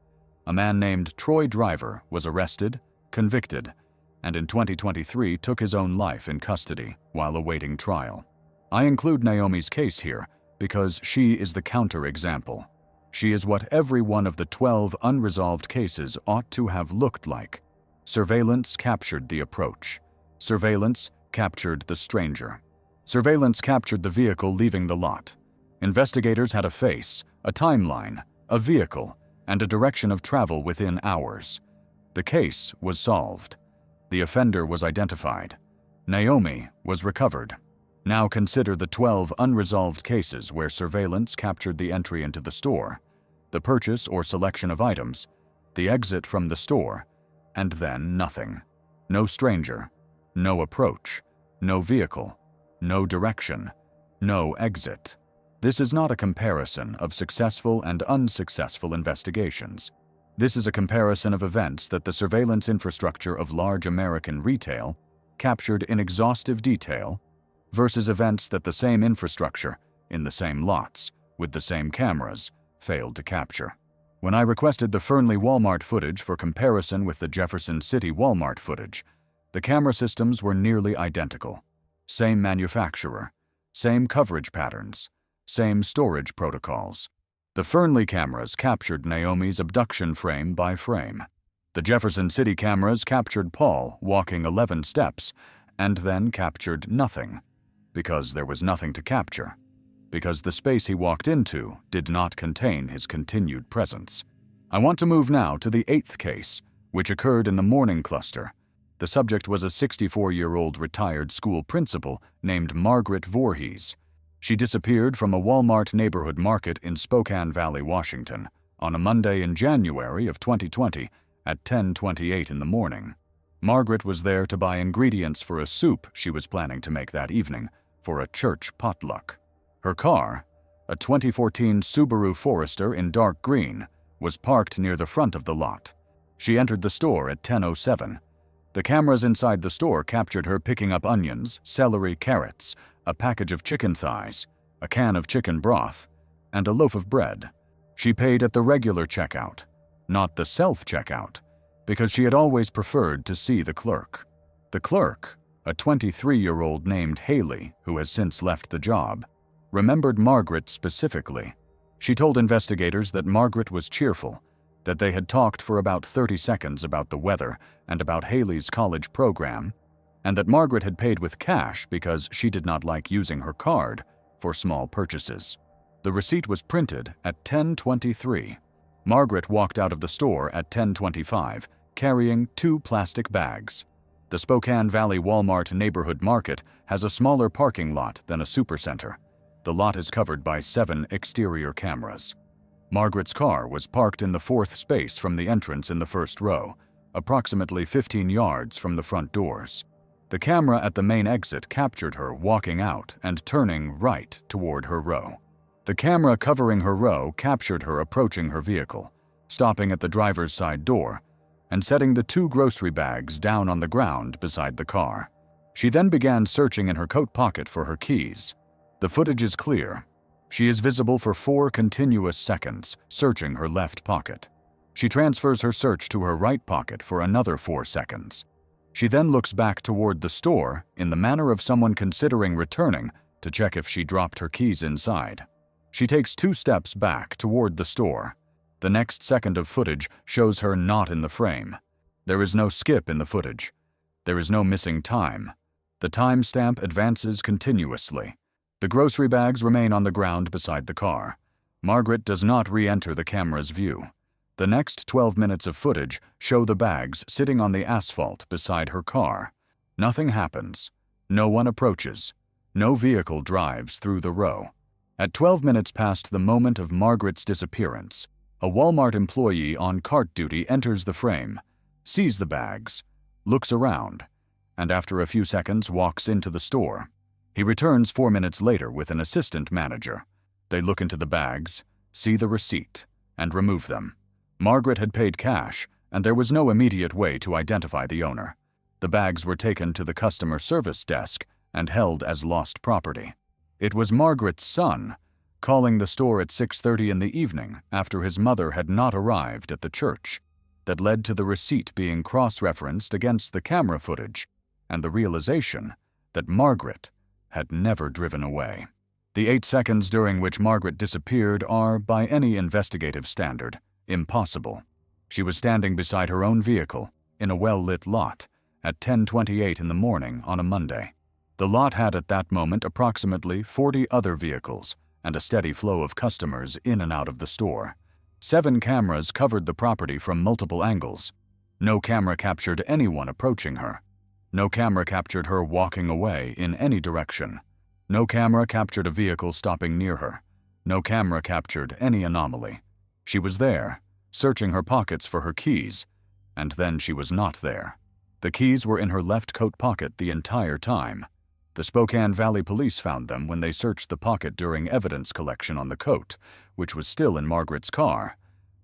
A man named Troy Driver was arrested, convicted, and in 2023 took his own life in custody while awaiting trial. I include Naomi's case here because she is the counterexample. She is what every one of the 12 unresolved cases ought to have looked like. Surveillance captured the approach. Surveillance captured the stranger. Surveillance captured the vehicle leaving the lot. Investigators had a face, a timeline, a vehicle, and a direction of travel within hours. The case was solved. The offender was identified. Naomi was recovered. Now consider the 12 unresolved cases where surveillance captured the entry into the store, the purchase or selection of items, the exit from the store, and then nothing. No stranger, no approach, no vehicle, no direction, no exit. This is not a comparison of successful and unsuccessful investigations. This is a comparison of events that the surveillance infrastructure of large American retail captured in exhaustive detail versus events that the same infrastructure, in the same lots, with the same cameras, failed to capture. When I requested the Fernley Walmart footage for comparison with the Jefferson City Walmart footage, the camera systems were nearly identical. Same manufacturer, same coverage patterns, same storage protocols. The Fernley cameras captured Naomi's abduction frame by frame. The Jefferson City cameras captured Paul walking 11 steps and then captured nothing, because there was nothing to capture, because the space he walked into did not contain his continued presence. I want to move now to the 8th case, which occurred in the morning cluster. The subject was a 64-year-old retired school principal named Margaret Vorhees. She disappeared from a Walmart neighborhood market in Spokane Valley, Washington, on a Monday in January of 2020 at 10:28 in the morning. Margaret was there to buy ingredients for a soup she was planning to make that evening for a church potluck. Her car, a 2014 Subaru Forester in dark green, was parked near the front of the lot. She entered the store at 10:07. The cameras inside the store captured her picking up onions, celery, carrots, a package of chicken thighs, a can of chicken broth, and a loaf of bread. She paid at the regular checkout, not the self-checkout, because she had always preferred to see the clerk. The clerk, a 23-year-old named Haley, who has since left the job, remembered Margaret specifically. She told investigators that Margaret was cheerful, that they had talked for about 30 seconds about the weather and about Haley's college program, and that Margaret had paid with cash because she did not like using her card for small purchases. The receipt was printed at 10:23. Margaret walked out of the store at 10:25, carrying 2 plastic bags. The Spokane Valley Walmart neighborhood market has a smaller parking lot than a supercenter. The lot is covered by 7 exterior cameras. Margaret's car was parked in the 4th space from the entrance in the 1st row, approximately 15 yards from the front doors. The camera at the main exit captured her walking out and turning right toward her row. The camera covering her row captured her approaching her vehicle, stopping at the driver's side door, and setting the 2 grocery bags down on the ground beside the car. She then began searching in her coat pocket for her keys. The footage is clear. She is visible for 4 continuous seconds, searching her left pocket. She transfers her search to her right pocket for another 4 seconds. She then looks back toward the store in the manner of someone considering returning to check if she dropped her keys inside. She takes 2 steps back toward the store. The next second of footage shows her not in the frame. There is no skip in the footage. There is no missing time. The timestamp advances continuously. The grocery bags remain on the ground beside the car. Margaret does not re-enter the camera's view. The next 12 minutes of footage show the bags sitting on the asphalt beside her car. Nothing happens. No one approaches. No vehicle drives through the row. At 12 minutes past the moment of Margaret's disappearance, a Walmart employee on cart duty enters the frame, sees the bags, looks around, and after a few seconds walks into the store. He returns 4 minutes later with an assistant manager. They look into the bags, see the receipt, and remove them. Margaret had paid cash, and there was no immediate way to identify the owner. The bags were taken to the customer service desk and held as lost property. It was Margaret's son, calling the store at 6:30 in the evening after his mother had not arrived at the church, that led to the receipt being cross-referenced against the camera footage and the realization that Margaret had never driven away. The 8 seconds during which Margaret disappeared are, by any investigative standard, impossible. She was standing beside her own vehicle in a well-lit lot at 10:28 in the morning on a Monday. The lot had at that moment approximately 40 other vehicles and a steady flow of customers in and out of the store. 7 cameras covered the property from multiple angles. No camera captured anyone approaching her. No camera captured her walking away in any direction. No camera captured a vehicle stopping near her. No camera captured any anomaly. She was there, searching her pockets for her keys, and then she was not there. The keys were in her left coat pocket the entire time. The Spokane Valley Police found them when they searched the pocket during evidence collection on the coat, which was still in Margaret's car,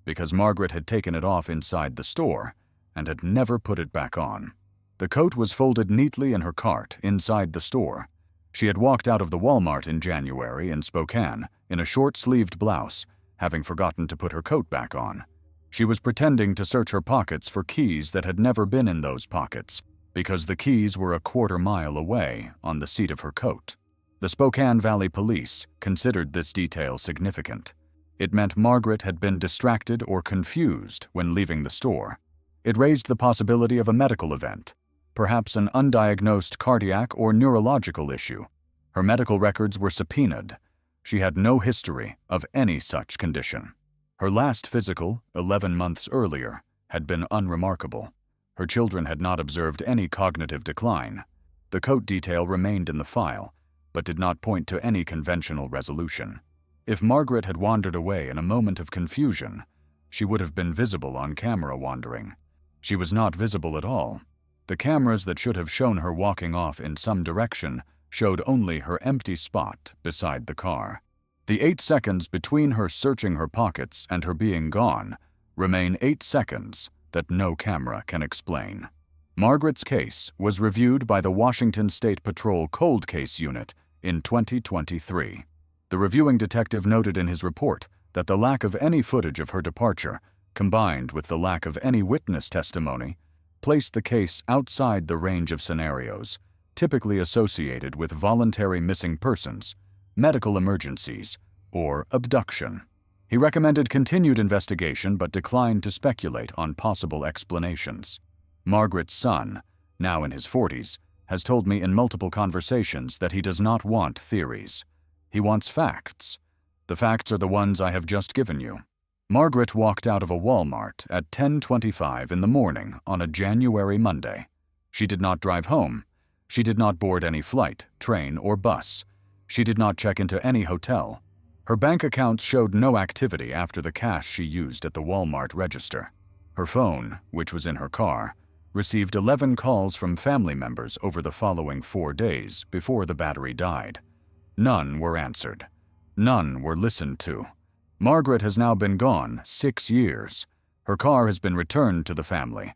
because Margaret had taken it off inside the store and had never put it back on. The coat was folded neatly in her cart inside the store. She had walked out of the Walmart in January in Spokane in a short-sleeved blouse, having forgotten to put her coat back on. She was pretending to search her pockets for keys that had never been in those pockets, because the keys were a quarter-mile away on the seat of her coat. The Spokane Valley Police considered this detail significant. It meant Margaret had been distracted or confused when leaving the store. It raised the possibility of a medical event, perhaps an undiagnosed cardiac or neurological issue. Her medical records were subpoenaed. She had no history of any such condition. Her last physical, 11 months earlier, had been unremarkable. Her children had not observed any cognitive decline. The coat detail remained in the file, but did not point to any conventional resolution. If Margaret had wandered away in a moment of confusion, she would have been visible on camera wandering. She was not visible at all. The cameras that should have shown her walking off in some direction showed only her empty spot beside the car. The 8 seconds between her searching her pockets and her being gone remain 8 seconds that no camera can explain. Margaret's case was reviewed by the Washington State Patrol Cold Case Unit in 2023. The reviewing detective noted in his report that the lack of any footage of her departure, combined with the lack of any witness testimony, placed the case outside the range of scenarios typically associated with voluntary missing persons, medical emergencies, or abduction. He recommended continued investigation but declined to speculate on possible explanations. Margaret's son, now in his 40s, has told me in multiple conversations that he does not want theories. He wants facts. The facts are the ones I have just given you. Margaret walked out of a Walmart at 10:25 in the morning on a January Monday. She did not drive home. She did not board any flight, train, or bus. She did not check into any hotel. Her bank accounts showed no activity after the cash she used at the Walmart register. Her phone, which was in her car, received 11 calls from family members over the following 4 days before the battery died. None were answered. None were listened to. Margaret has now been gone 6 years. Her car has been returned to the family.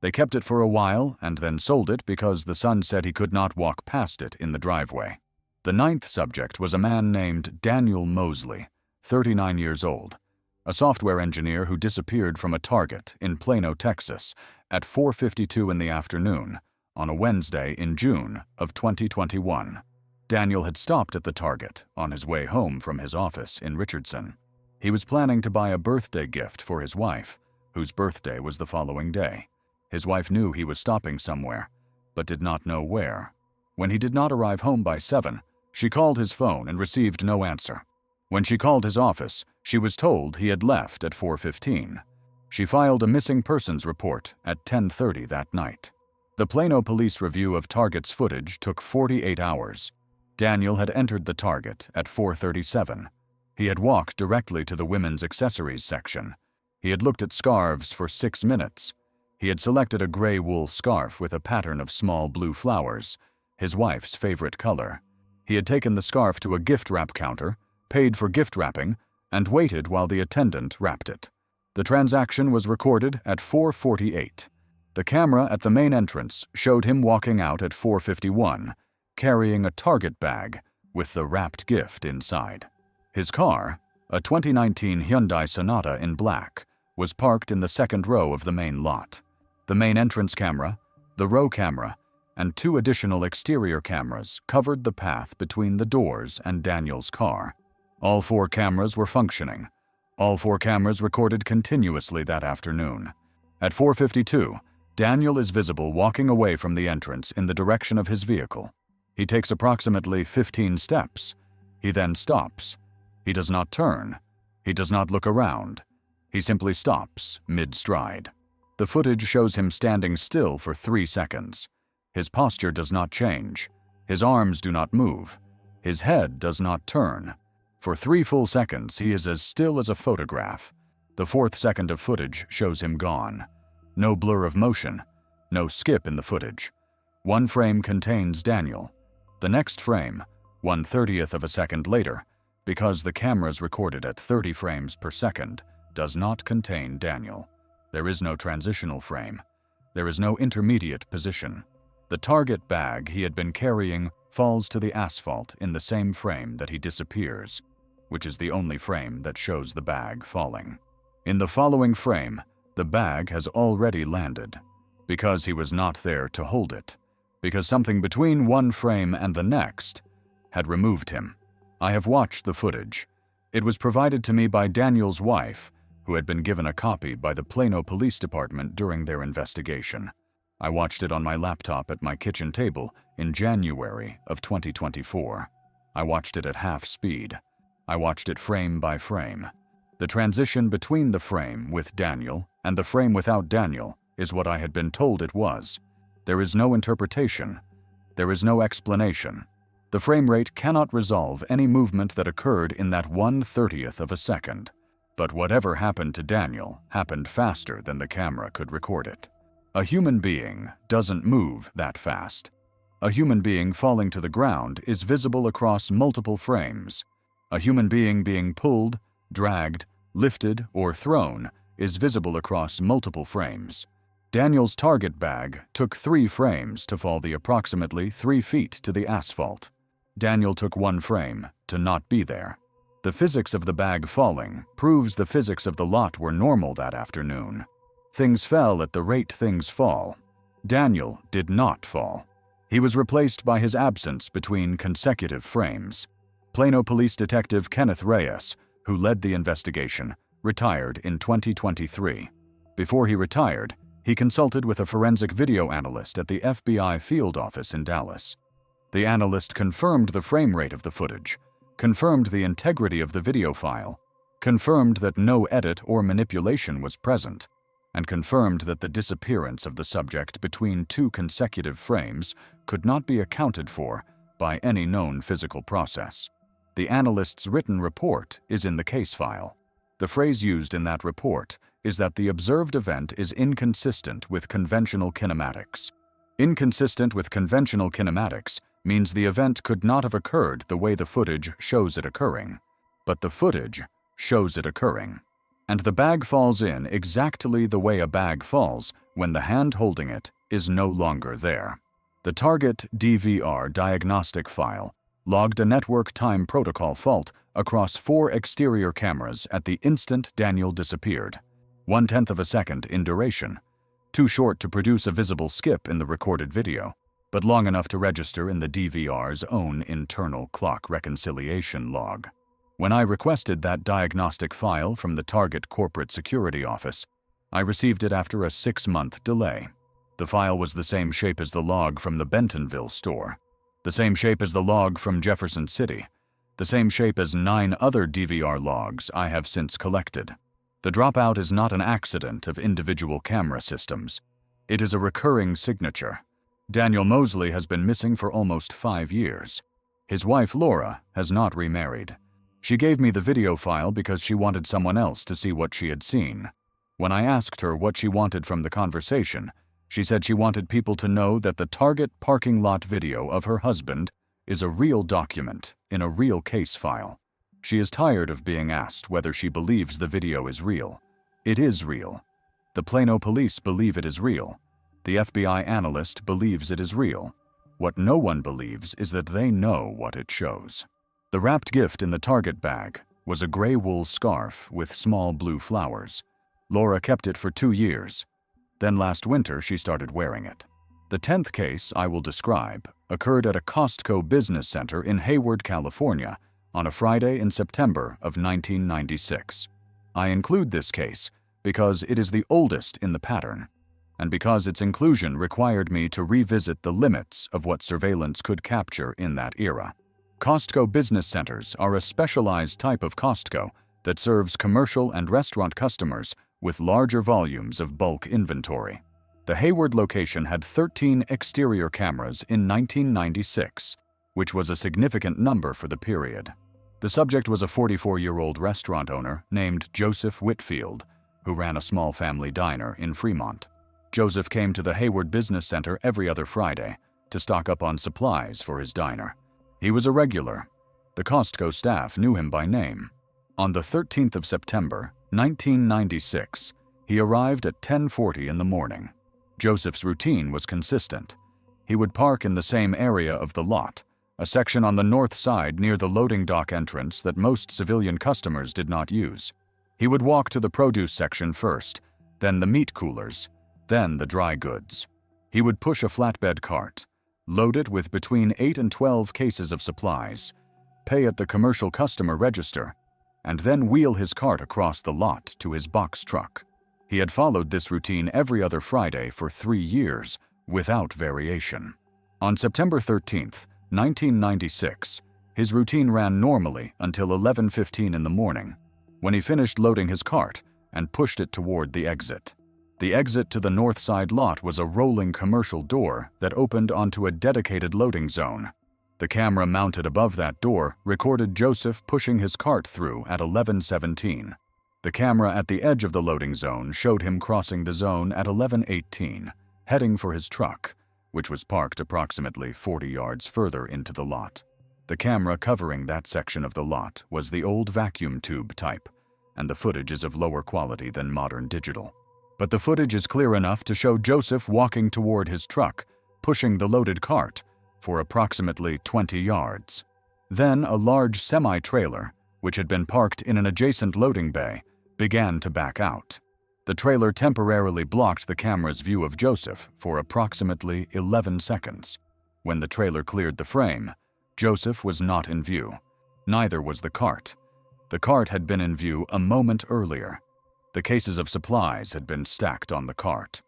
They kept it for a while and then sold it because the son said he could not walk past it in the driveway. The 9th subject was a man named Daniel Mosley, 39 years old, a software engineer who disappeared from a Target in Plano, Texas, at 4:52 in the afternoon on a Wednesday in June of 2021. Daniel had stopped at the Target on his way home from his office in Richardson. He was planning to buy a birthday gift for his wife, whose birthday was the following day. His wife knew he was stopping somewhere, but did not know where. When he did not arrive home by 7, she called his phone and received no answer. When she called his office, she was told he had left at 4:15. She filed a missing persons report at 10:30 that night. The Plano Police review of Target's footage took 48 hours. Daniel had entered the Target at 4:37. He had walked directly to the women's accessories section. He had looked at scarves for 6 minutes. He had selected a gray wool scarf with a pattern of small blue flowers, his wife's favorite color. He had taken the scarf to a gift wrap counter, paid for gift wrapping, and waited while the attendant wrapped it. The transaction was recorded at 4:48. The camera at the main entrance showed him walking out at 4:51, carrying a Target bag with the wrapped gift inside. His car, a 2019 Hyundai Sonata in black, was parked in the second row of the main lot. The main entrance camera, the row camera, and 2 additional exterior cameras covered the path between the doors and Daniel's car. All 4 cameras were functioning. All 4 cameras recorded continuously that afternoon. At 4:52, Daniel is visible walking away from the entrance in the direction of his vehicle. He takes approximately 15 steps. He then stops. He does not turn. He does not look around. He simply stops mid-stride. The footage shows him standing still for 3 seconds. His posture does not change. His arms do not move. His head does not turn. For 3 full seconds, he is as still as a photograph. The 4th second of footage shows him gone. No blur of motion. No skip in the footage. 1 frame contains Daniel. The next frame, 1/30th of a second later, because the cameras recorded at 30 frames per second, does not contain Daniel. There is no transitional frame. There is no intermediate position. The Target bag he had been carrying falls to the asphalt in the same frame that he disappears, which is the only frame that shows the bag falling. In the following frame, the bag has already landed, because he was not there to hold it, because something between one frame and the next had removed him. I have watched the footage. It was provided to me by Daniel's wife, who had been given a copy by the Plano Police Department during their investigation. I watched it on my laptop at my kitchen table in January of 2024. I watched it at half speed. I watched it frame by frame. The transition between the frame with Daniel and the frame without Daniel is what I had been told it was. There is no interpretation. There is no explanation. The frame rate cannot resolve any movement that occurred in that 1/30th of a second. But whatever happened to Daniel happened faster than the camera could record it. A human being doesn't move that fast. A human being falling to the ground is visible across multiple frames. A human being being pulled, dragged, lifted, or thrown is visible across multiple frames. Daniel's Target bag took 3 frames to fall the approximately 3 feet to the asphalt. Daniel took 1 frame to not be there. The physics of the bag falling proves the physics of the lot were normal that afternoon. Things fell at the rate things fall. Daniel did not fall. He was replaced by his absence between consecutive frames. Plano Police Detective Kenneth Reyes, who led the investigation, retired in 2023. Before he retired, he consulted with a forensic video analyst at the FBI field office in Dallas. The analyst confirmed the frame rate of the footage, confirmed the integrity of the video file, confirmed that no edit or manipulation was present, and confirmed that the disappearance of the subject between 2 consecutive frames could not be accounted for by any known physical process. The analyst's written report is in the case file. The phrase used in that report is that the observed event is inconsistent with conventional kinematics. Inconsistent with conventional kinematics means the event could not have occurred the way the footage shows it occurring, but the footage shows it occurring. And the bag falls in exactly the way a bag falls when the hand holding it is no longer there. The Target DVR diagnostic file logged a network time protocol fault across 4 exterior cameras at the instant Daniel disappeared, 1/10 of a second in duration, too short to produce a visible skip in the recorded video, but long enough to register in the DVR's own internal clock reconciliation log. When I requested that diagnostic file from the Target Corporate Security Office, I received it after a 6-month delay. The file was the same shape as the log from the Bentonville store, the same shape as the log from Jefferson City, the same shape as 9 other DVR logs I have since collected. The dropout is not an accident of individual camera systems. It is a recurring signature. Daniel Mosley has been missing for almost 5 years. His wife, Laura, has not remarried. She gave me the video file because she wanted someone else to see what she had seen. When I asked her what she wanted from the conversation, she said she wanted people to know that the Target parking lot video of her husband is a real document in a real case file. She is tired of being asked whether she believes the video is real. It is real. The Plano police believe it is real. The FBI analyst believes it is real. What no one believes is that they know what it shows. The wrapped gift in the Target bag was a gray wool scarf with small blue flowers. Laura kept it for 2 years. Then last winter she started wearing it. The 10th case I will describe occurred at a Costco business center in Hayward, California, on a Friday in September of 1996. I include this case because it is the oldest in the pattern, and because its inclusion required me to revisit the limits of what surveillance could capture in that era. Costco business centers are a specialized type of Costco that serves commercial and restaurant customers with larger volumes of bulk inventory. The Hayward location had 13 exterior cameras in 1996, which was a significant number for the period. The subject was a 44-year-old restaurant owner named Joseph Whitfield, who ran a small family diner in Fremont. Joseph came to the Hayward Business Center every other Friday to stock up on supplies for his diner. He was a regular. The Costco staff knew him by name. On the 13th of September, 1996, he arrived at 10:40 in the morning. Joseph's routine was consistent. He would park in the same area of the lot, a section on the north side near the loading dock entrance that most civilian customers did not use. He would walk to the produce section first, then the meat coolers, then the dry goods. He would push a flatbed cart, load it with between 8 and 12 cases of supplies, pay at the commercial customer register, and then wheel his cart across the lot to his box truck. He had followed this routine every other Friday for 3 years, without variation. On September 13th, 1996, his routine ran normally until 11:15 in the morning, when he finished loading his cart and pushed it toward the exit. The exit to the north side lot was a rolling commercial door that opened onto a dedicated loading zone. The camera mounted above that door recorded Joseph pushing his cart through at 11:17. The camera at the edge of the loading zone showed him crossing the zone at 11:18, heading for his truck, which was parked approximately 40 yards further into the lot. The camera covering that section of the lot was the old vacuum tube type, and the footage is of lower quality than modern digital. But the footage is clear enough to show Joseph walking toward his truck, pushing the loaded cart for approximately 20 yards. Then a large semi-trailer, which had been parked in an adjacent loading bay, began to back out. The trailer temporarily blocked the camera's view of Joseph for approximately 11 seconds. When the trailer cleared the frame, Joseph was not in view. Neither was the cart. The cart had been in view a moment earlier. The cases of supplies had been stacked on the cart.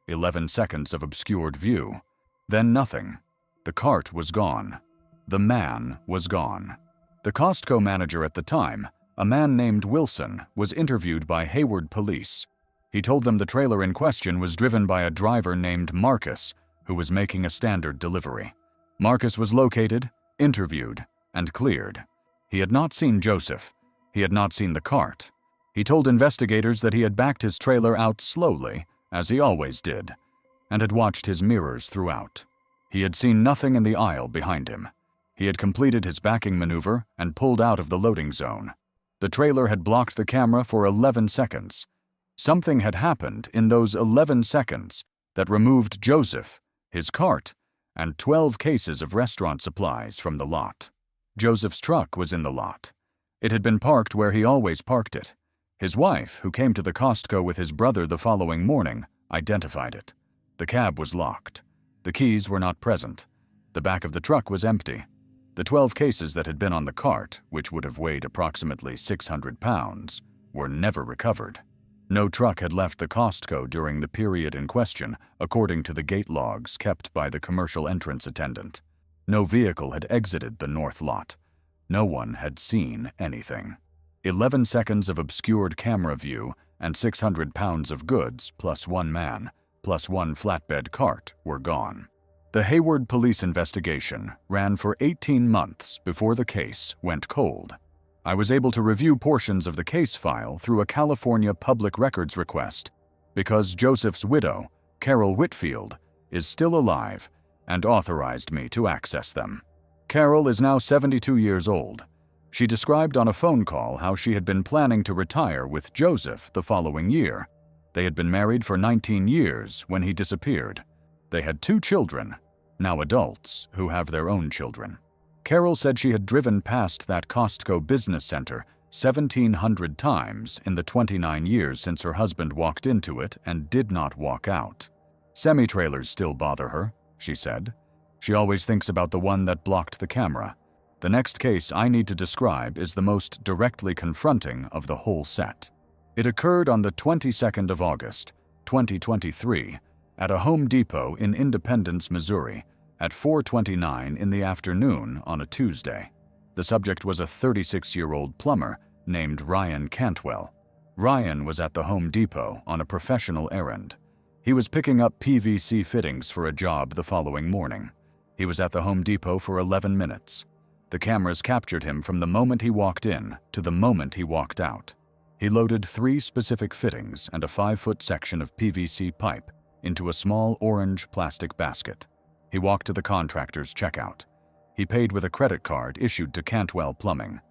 11 seconds of obscured view. Then nothing. The cart was gone. The man was gone. The Costco manager at the time, a man named Wilson, was interviewed by Hayward police. He told them the trailer in question was driven by a driver named Marcus, who was making a standard delivery. Marcus was located, interviewed, and cleared. He had not seen Joseph. He had not seen the cart. He told investigators that he had backed his trailer out slowly, as he always did, and had watched his mirrors throughout. He had seen nothing in the aisle behind him. He had completed his backing maneuver and pulled out of the loading zone. The trailer had blocked the camera for 11 seconds. Something had happened in those 11 seconds that removed Joseph, his cart, and 12 cases of restaurant supplies from the lot. Joseph's truck was in the lot. It had been parked where he always parked it. His wife, who came to the Costco with his brother the following morning, identified it. The cab was locked. The keys were not present. The back of the truck was empty. The 12 cases that had been on the cart, which would have weighed approximately 600 pounds, were never recovered. No truck had left the Costco during the period in question, according to the gate logs kept by the commercial entrance attendant. No vehicle had exited the north lot. No one had seen anything. 11 seconds of obscured camera view and 600 pounds of goods plus one man, plus one flatbed cart were gone. The Hayward police investigation ran for 18 months before the case went cold. I was able to review portions of the case file through a California public records request because Joseph's widow, Carol Whitfield, is still alive and authorized me to access them. Carol is now 72 years old. She described on a phone call how she had been planning to retire with Joseph the following year. They had been married for 19 years when he disappeared. They had 2 children, now adults, who have their own children. Carol said she had driven past that Costco business center 1,700 times in the 29 years since her husband walked into it and did not walk out. Semi-trailers still bother her, she said. She always thinks about the one that blocked the camera. The next case I need to describe is the most directly confronting of the whole set. It occurred on the 22nd of August, 2023, at a Home Depot in Independence, Missouri, at 4:29 in the afternoon on a Tuesday. The subject was a 36-year-old plumber named Ryan Cantwell. Ryan was at the Home Depot on a professional errand. He was picking up PVC fittings for a job the following morning. He was at the Home Depot for 11 minutes. The cameras captured him from the moment he walked in to the moment he walked out. He loaded 3 specific fittings and a 5-foot section of PVC pipe into a small orange plastic basket. He walked to the contractor's checkout. He paid with a credit card issued to Cantwell Plumbing.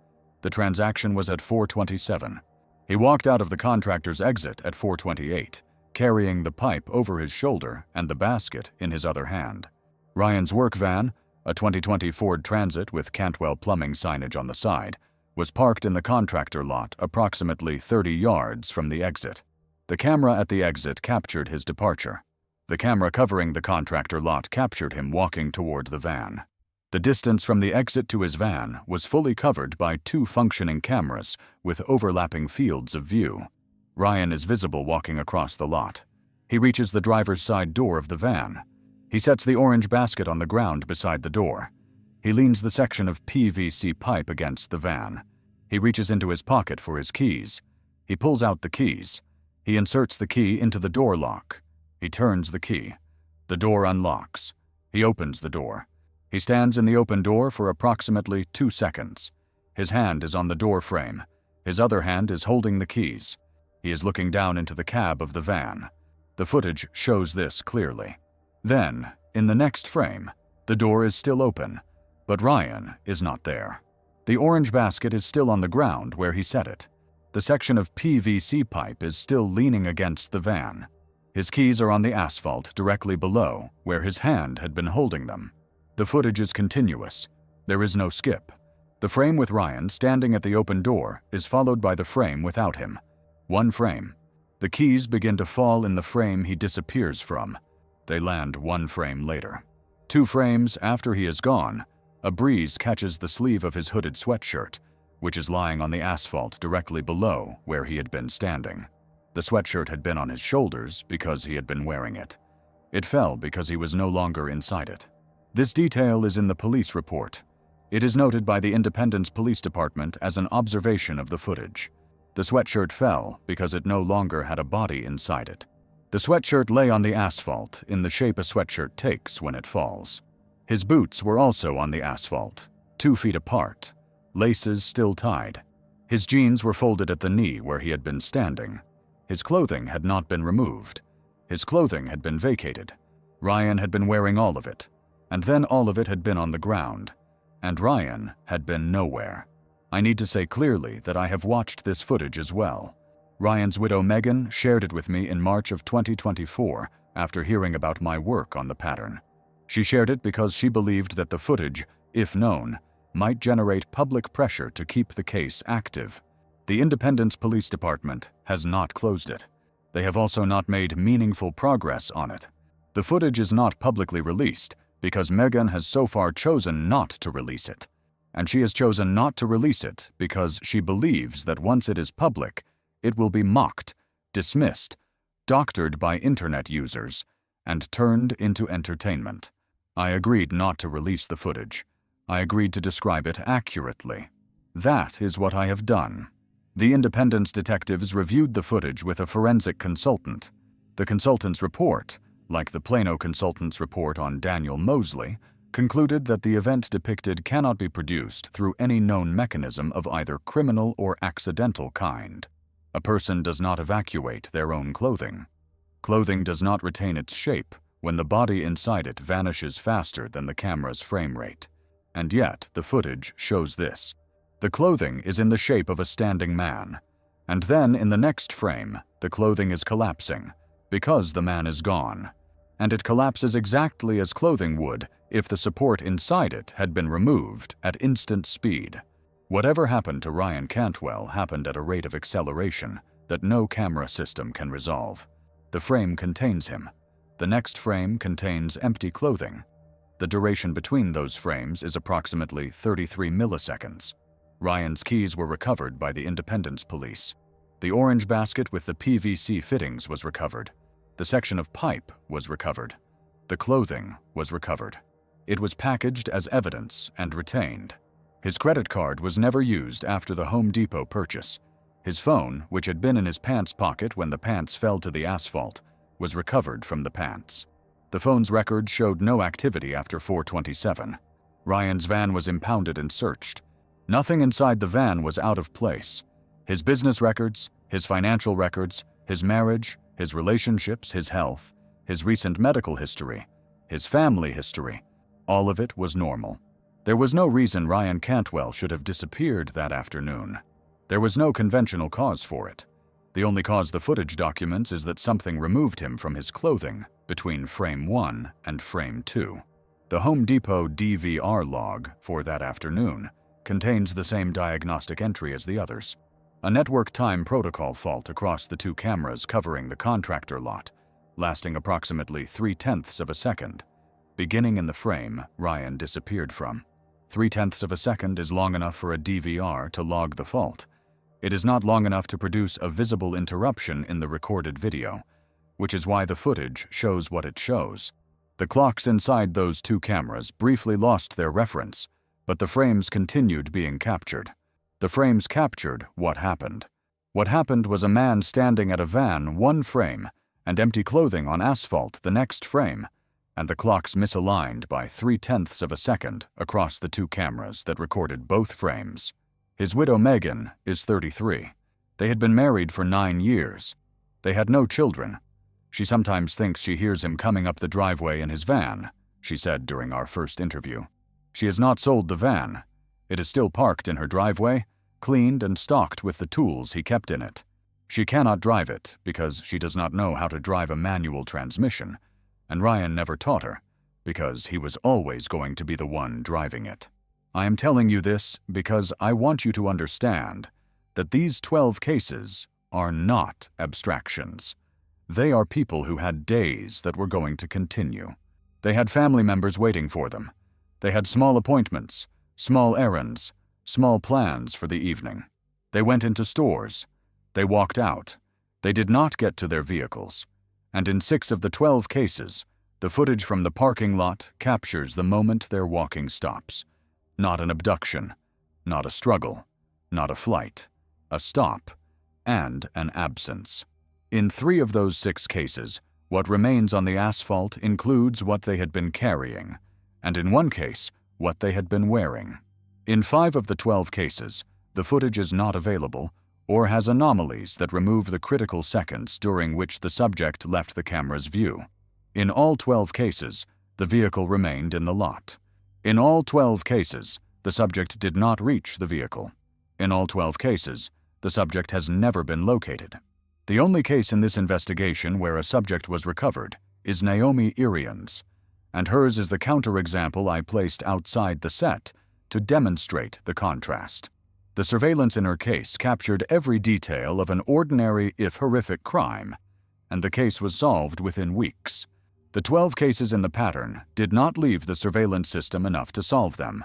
The transaction was at 4:27. He walked out of the contractor's exit at 4:28, carrying the pipe over his shoulder and the basket in his other hand. Ryan's work van, a 2020 Ford Transit with Cantwell Plumbing signage on the side, was parked in the contractor lot approximately 30 yards from the exit. The camera at the exit captured his departure. The camera covering the contractor lot captured him walking toward the van. The distance from the exit to his van was fully covered by 2 functioning cameras with overlapping fields of view. Ryan is visible walking across the lot. He reaches the driver's side door of the van. He sets the orange basket on the ground beside the door. He leans the section of PVC pipe against the van. He reaches into his pocket for his keys. He pulls out the keys. He inserts the key into the door lock. He turns the key. The door unlocks. He opens the door. He stands in the open door for approximately 2 seconds. His hand is on the door frame. His other hand is holding the keys. He is looking down into the cab of the van. The footage shows this clearly. Then, in the next frame, the door is still open, but Ryan is not there. The orange basket is still on the ground where he set it. The section of PVC pipe is still leaning against the van. His keys are on the asphalt directly below where his hand had been holding them. The footage is continuous. There is no skip. The frame with Ryan standing at the open door is followed by the frame without him. 1 frame. The keys begin to fall in the frame he disappears from. They land 1 frame later. 2 frames after he is gone, a breeze catches the sleeve of his hooded sweatshirt, which is lying on the asphalt directly below where he had been standing. The sweatshirt had been on his shoulders because he had been wearing it. It fell because he was no longer inside it. This detail is in the police report. It is noted by the Independence Police Department as an observation of the footage. The sweatshirt fell because it no longer had a body inside it. The sweatshirt lay on the asphalt in the shape a sweatshirt takes when it falls. His boots were also on the asphalt, 2 feet apart, laces still tied. His jeans were folded at the knee where he had been standing. His clothing had not been removed. His clothing had been vacated. Ryan had been wearing all of it, and then all of it had been on the ground, and Ryan had been nowhere. I need to say clearly that I have watched this footage as well. Ryan's widow Megan shared it with me in March of 2024 after hearing about my work on the pattern. She shared it because she believed that the footage, if known, might generate public pressure to keep the case active. The Independence Police Department has not closed it. They have also not made meaningful progress on it. The footage is not publicly released because Megan has so far chosen not to release it. And she has chosen not to release it because she believes that once it is public, it will be mocked, dismissed, doctored by internet users, and turned into entertainment. I agreed not to release the footage. I agreed to describe it accurately. That is what I have done. The Independence detectives reviewed the footage with a forensic consultant. The consultant's report, like the Plano consultant's report on Daniel Mosley, concluded that the event depicted cannot be produced through any known mechanism of either criminal or accidental kind. A person does not evacuate their own clothing. Clothing does not retain its shape when the body inside it vanishes faster than the camera's frame rate. And yet, the footage shows this. The clothing is in the shape of a standing man, and then in the next frame, the clothing is collapsing because the man is gone, and it collapses exactly as clothing would if the support inside it had been removed at instant speed. Whatever happened to Ryan Cantwell happened at a rate of acceleration that no camera system can resolve. The frame contains him. The next frame contains empty clothing. The duration between those frames is approximately 33 milliseconds. Ryan's keys were recovered by the Independence Police. The orange basket with the PVC fittings was recovered. The section of pipe was recovered. The clothing was recovered. It was packaged as evidence and retained. His credit card was never used after the Home Depot purchase. His phone, which had been in his pants pocket when the pants fell to the asphalt, was recovered from the pants. The phone's records showed no activity after 4:27. Ryan's van was impounded and searched. Nothing inside the van was out of place. His business records, his financial records, his marriage, his relationships, his health, his recent medical history, his family history, all of it was normal. There was no reason Ryan Cantwell should have disappeared that afternoon. There was no conventional cause for it. The only cause the footage documents is that something removed him from his clothing between frame 1 and frame 2. The Home Depot DVR log for that afternoon contains the same diagnostic entry as the others. A network time protocol fault across the two cameras covering the contractor lot, lasting approximately 0.3 of a second, beginning in the frame Ryan disappeared from. 0.3 of a second is long enough for a DVR to log the fault. It is not long enough to produce a visible interruption in the recorded video, which is why the footage shows what it shows. The clocks inside those two cameras briefly lost their reference, but the frames continued being captured. The frames captured what happened. What happened was a man standing at a van one frame and empty clothing on asphalt the next frame, and the clocks misaligned by 0.3 of a second across the two cameras that recorded both frames. His widow Megan is 33. They had been married for 9 years. They had no children. She sometimes thinks she hears him coming up the driveway in his van, she said during our first interview. She has not sold the van. It is still parked in her driveway, cleaned and stocked with the tools he kept in it. She cannot drive it because she does not know how to drive a manual transmission, and Ryan never taught her because he was always going to be the one driving it. I am telling you this because I want you to understand that these 12 cases are not abstractions. They are people who had days that were going to continue. They had family members waiting for them. They had small appointments, small errands, small plans for the evening. They went into stores. They walked out. They did not get to their vehicles. And in 6 of the 12 cases, the footage from the parking lot captures the moment their walking stops. Not an abduction, not a struggle, not a flight, a stop, and an absence. In 3 of those 6 cases, what remains on the asphalt includes what they had been carrying, and in one case, what they had been wearing. In 5 of the 12 cases, the footage is not available or has anomalies that remove the critical seconds during which the subject left the camera's view. In all 12 cases, the vehicle remained in the lot. In all 12 cases, the subject did not reach the vehicle. In all 12 cases, the subject has never been located. The only case in this investigation where a subject was recovered is Naomi Irion's, and hers is the counterexample I placed outside the set to demonstrate the contrast. The surveillance in her case captured every detail of an ordinary if horrific crime, and the case was solved within weeks. The 12 cases in the pattern did not leave the surveillance system enough to solve them.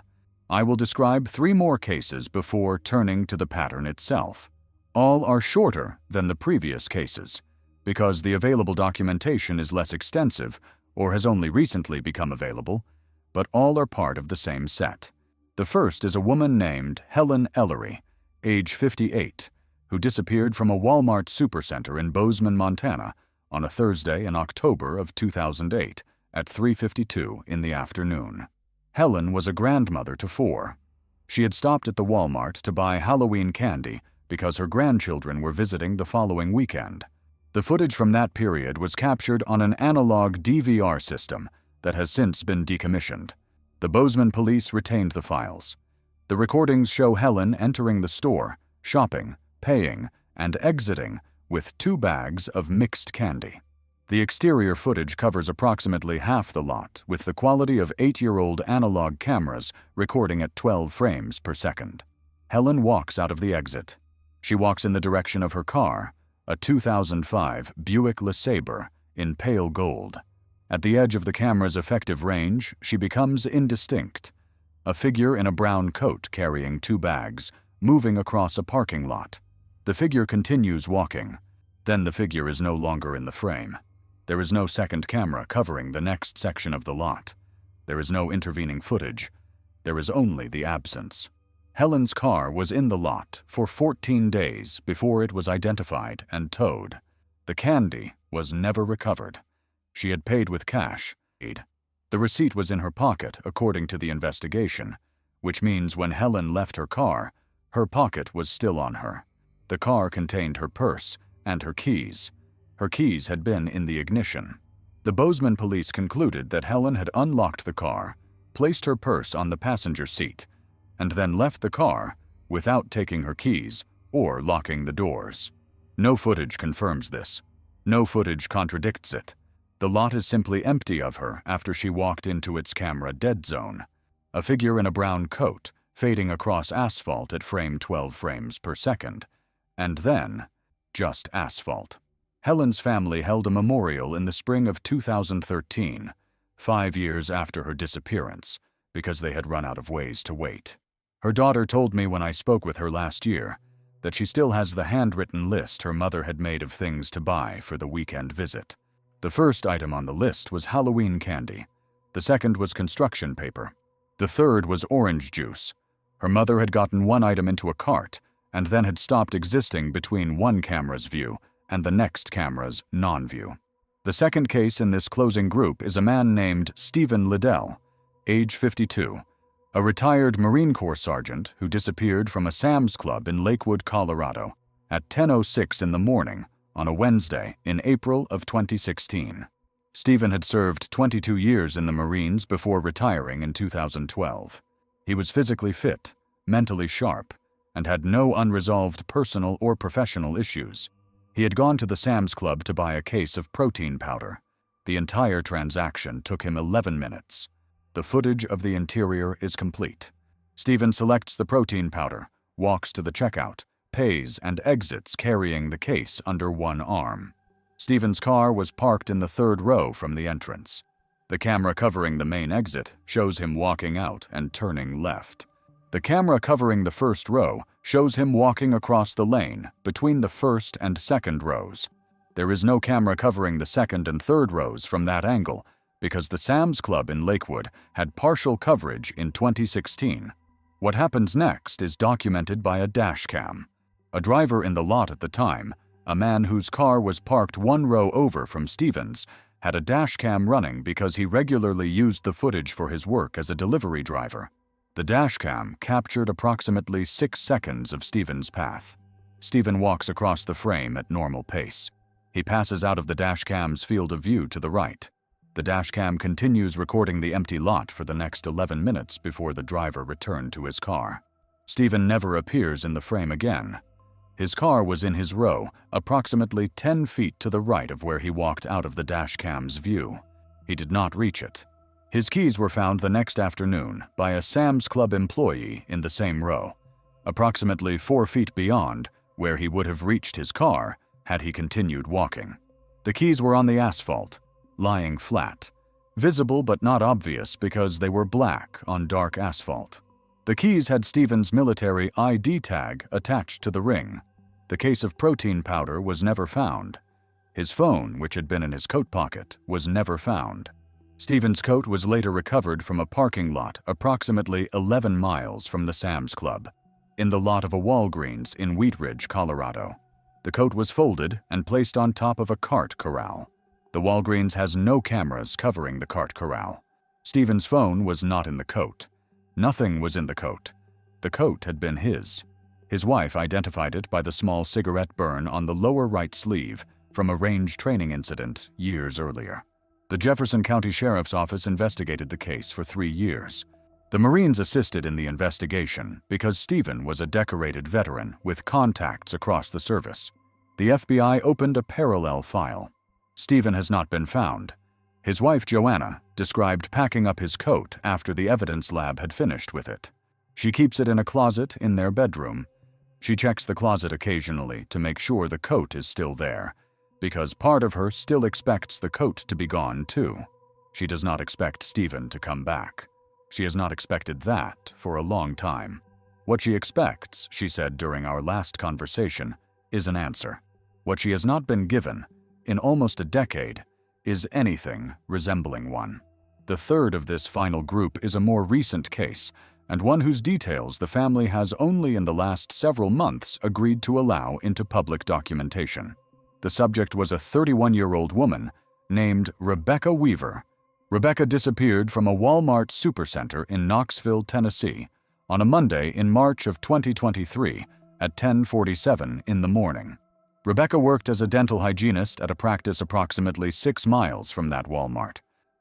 I will describe 3 more cases before turning to the pattern itself. All are shorter than the previous cases, because the available documentation is less extensive or has only recently become available, but all are part of the same set. The first is a woman named Helen Ellery, age 58, who disappeared from a Walmart supercenter in Bozeman, Montana, on a Thursday in October of 2008 at 3:52 in the afternoon. Helen was a grandmother to 4. She had stopped at the Walmart to buy Halloween candy because her grandchildren were visiting the following weekend. The footage from that period was captured on an analog DVR system that has since been decommissioned. The Bozeman police retained the files. The recordings show Helen entering the store, shopping, paying, and exiting with 2 bags of mixed candy. The exterior footage covers approximately half the lot, with the quality of 8-year-old analog cameras recording at 12 frames per second. Helen walks out of the exit. She walks in the direction of her car, a 2005 Buick LeSabre in pale gold. At the edge of the camera's effective range, she becomes indistinct. A figure in a brown coat carrying 2 bags, moving across a parking lot. The figure continues walking. Then the figure is no longer in the frame. There is no second camera covering the next section of the lot. There is no intervening footage. There is only the absence. Helen's car was in the lot for 14 days before it was identified and towed. The candy was never recovered. She had paid with cash. The receipt was in her pocket, according to the investigation, which means when Helen left her car, her pocket was still on her. The car contained her purse and her keys. Her keys had been in the ignition. The Bozeman police concluded that Helen had unlocked the car, placed her purse on the passenger seat, and then left the car without taking her keys or locking the doors. No footage confirms this. No footage contradicts it. The lot is simply empty of her after she walked into its camera dead zone. A figure in a brown coat, fading across asphalt at frame 12 frames per second, and then just asphalt. Helen's family held a memorial in the spring of 2013, 5 years after her disappearance, because they had run out of ways to wait. Her daughter told me when I spoke with her last year that she still has the handwritten list her mother had made of things to buy for the weekend visit. The first item on the list was Halloween candy. The second was construction paper. The third was orange juice. Her mother had gotten one item into a cart and then had stopped existing between one camera's view and the next camera's non-view. The second case in this closing group is a man named Stephen Liddell, age 52, a retired Marine Corps sergeant who disappeared from a Sam's Club in Lakewood, Colorado, at 10:06 in the morning on a Wednesday in April of 2016. Stephen had served 22 years in the Marines before retiring in 2012. He was physically fit, mentally sharp, and had no unresolved personal or professional issues. He had gone to the Sam's Club to buy a case of protein powder. The entire transaction took him 11 minutes. The footage of the interior is complete. Stephen selects the protein powder, walks to the checkout, pays, and exits carrying the case under one arm. Stephen's car was parked in the 3rd row from the entrance. The camera covering the main exit shows him walking out and turning left. The camera covering the 1st row shows him walking across the lane between the 1st and 2nd rows. There is no camera covering the 2nd and 3rd rows from that angle because the Sam's Club in Lakewood had partial coverage in 2016. What happens next is documented by a dash cam. A driver in the lot at the time, a man whose car was parked 1 row over from Stephen's, had a dash cam running because he regularly used the footage for his work as a delivery driver. The dash cam captured approximately 6 seconds of Stephen's path. Stephen walks across the frame at normal pace. He passes out of the dash cam's field of view to the right. The dash cam continues recording the empty lot for the next 11 minutes before the driver returned to his car. Stephen never appears in the frame again. His car was in his row, approximately 10 feet to the right of where he walked out of the dash cam's view. He did not reach it. His keys were found the next afternoon by a Sam's Club employee in the same row, approximately 4 feet beyond where he would have reached his car had he continued walking. The keys were on the asphalt. lying flat, visible but not obvious because they were black on dark asphalt. The keys had Stephen's military ID tag attached to the ring. The case of protein powder was never found. His phone, which had been in his coat pocket, was never found. Stephen's coat was later recovered from a parking lot approximately 11 miles from the Sam's Club, in the lot of a Walgreens in Wheat Ridge, Colorado. The coat was folded and placed on top of a cart corral. The Walgreens has no cameras covering the cart corral. Stephen's phone was not in the coat. Nothing was in the coat. The coat had been his. His wife identified it by the small cigarette burn on the lower right sleeve from a range training incident years earlier. The Jefferson County Sheriff's Office investigated the case for 3 years. The Marines assisted in the investigation because Stephen was a decorated veteran with contacts across the service. The FBI opened a parallel file. Stephen has not been found. His wife, Joanna, described packing up his coat after the evidence lab had finished with it. She keeps it in a closet in their bedroom. She checks the closet occasionally to make sure the coat is still there, because part of her still expects the coat to be gone too. She does not expect Stephen to come back. She has not expected that for a long time. What she expects, she said during our last conversation, is an answer. What she has not been given, in almost a decade, is anything resembling one. The third of this final group is a more recent case, and one whose details the family has only in the last several months agreed to allow into public documentation. The subject was a 31-year-old woman named Rebecca Weaver. Rebecca disappeared from a Walmart supercenter in Knoxville, Tennessee, on a Monday in March of 2023 at 10:47 in the morning. Rebecca worked as a dental hygienist at a practice approximately 6 miles from that Walmart.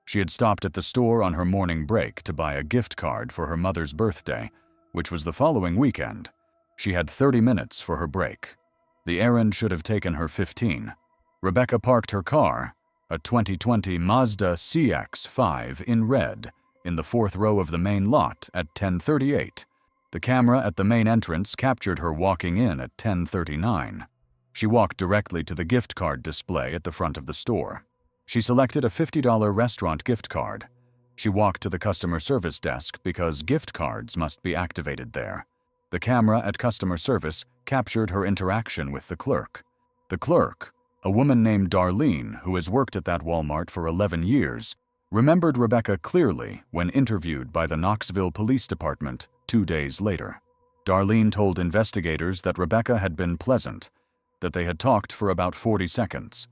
She had stopped at the store on her morning break to buy a gift card for her mother's birthday, which was the following weekend. She had 30 minutes for her break. The errand should have taken her 15. Rebecca parked her car, a 2020 Mazda CX-5 in red, in the 4th row of the main lot at 10:38. The camera at the main entrance captured her walking in at 10:39. She walked directly to the gift card display at the front of the store. She selected a $50 restaurant gift card. She walked to the customer service desk because gift cards must be activated there. The camera at customer service captured her interaction with the clerk. The clerk, a woman named Darlene who has worked at that Walmart for 11 years, remembered Rebecca clearly when interviewed by the Knoxville Police Department 2 days later. Darlene told investigators that Rebecca had been pleasant, that they had talked for about 40 seconds,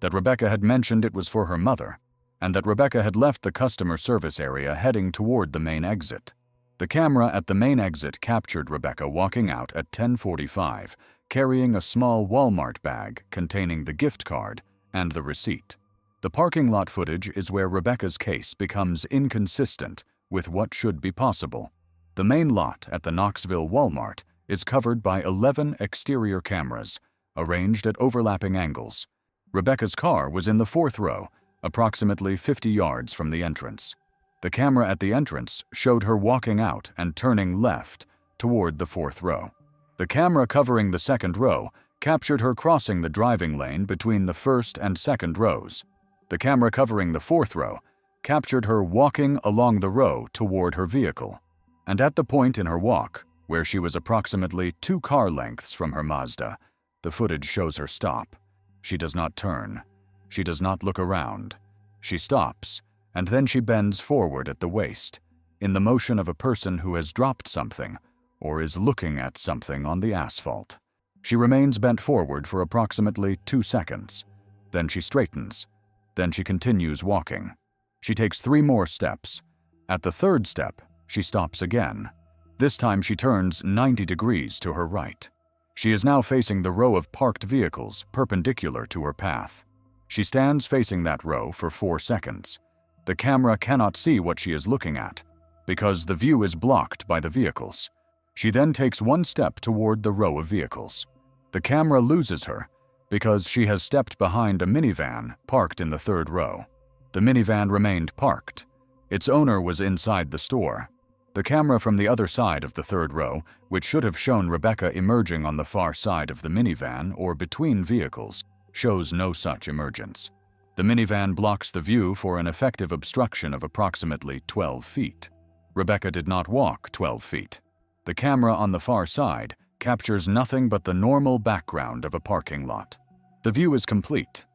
that Rebecca had mentioned it was for her mother, and that Rebecca had left the customer service area heading toward the main exit. The camera at the main exit captured Rebecca walking out at 10:45, carrying a small Walmart bag containing the gift card and the receipt. The parking lot footage is where Rebecca's case becomes inconsistent with what should be possible. The main lot at the Knoxville Walmart is covered by 11 exterior cameras, arranged at overlapping angles. Rebecca's car was in the 4th row, approximately 50 yards from the entrance. The camera at the entrance showed her walking out and turning left toward the 4th row. The camera covering the 2nd row captured her crossing the driving lane between the 1st and 2nd rows. The camera covering the 4th row captured her walking along the row toward her vehicle. And at the point in her walk, where she was approximately 2 car lengths from her Mazda, the footage shows her stop. She does not turn. She does not look around. She stops, and then she bends forward at the waist, in the motion of a person who has dropped something or is looking at something on the asphalt. She remains bent forward for approximately 2 seconds. Then she straightens. Then she continues walking. She takes 3 more steps. At the 3rd step, she stops again. This time she turns 90 degrees to her right. She is now facing the row of parked vehicles perpendicular to her path. She stands facing that row for 4 seconds. The camera cannot see what she is looking at, because the view is blocked by the vehicles. She then takes 1 step toward the row of vehicles. The camera loses her, because she has stepped behind a minivan parked in the 3rd row. The minivan remained parked. Its owner was inside the store. The camera from the other side of the 3rd row, which should have shown Rebecca emerging on the far side of the minivan or between vehicles, shows no such emergence. The minivan blocks the view for an effective obstruction of approximately 12 feet. Rebecca did not walk 12 feet. The camera on the far side captures nothing but the normal background of a parking lot. The view is complete.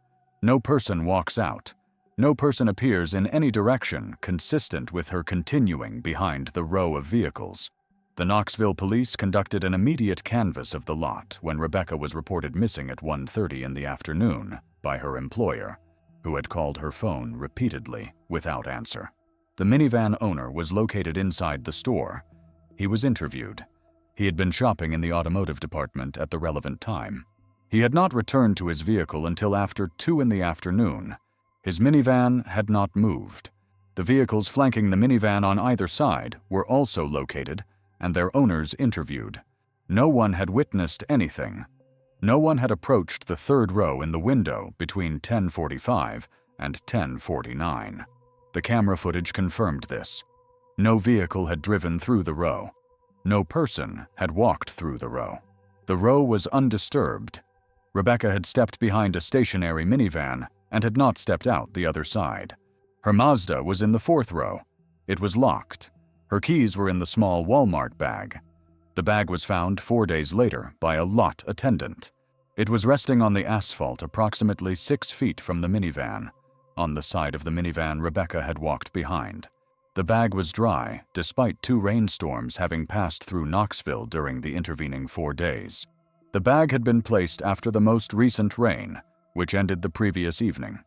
No person walks out. No person appears in any direction consistent with her continuing behind the row of vehicles. The Knoxville police conducted an immediate canvass of the lot when Rebecca was reported missing at 1:30 in the afternoon by her employer, who had called her phone repeatedly without answer. The minivan owner was located inside the store. He was interviewed. He had been shopping in the automotive department at the relevant time. He had not returned to his vehicle until after 2 in the afternoon. His minivan had not moved. The vehicles flanking the minivan on either side were also located and their owners interviewed. No one had witnessed anything. No one had approached the third row in the window between 10:45 and 10:49. The camera footage confirmed this. No vehicle had driven through the row. No person had walked through the row. The row was undisturbed. Rebecca had stepped behind a stationary minivan and had not stepped out the other side. Her Mazda was in the 4th row. It was locked. Her keys were in the small Walmart bag. The bag was found 4 days later by a lot attendant. It was resting on the asphalt approximately 6 feet from the minivan. On the side of the minivan Rebecca had walked behind. The bag was dry, despite 2 rainstorms having passed through Knoxville during the intervening 4 days. The bag had been placed after the most recent rain, which ended the previous evening.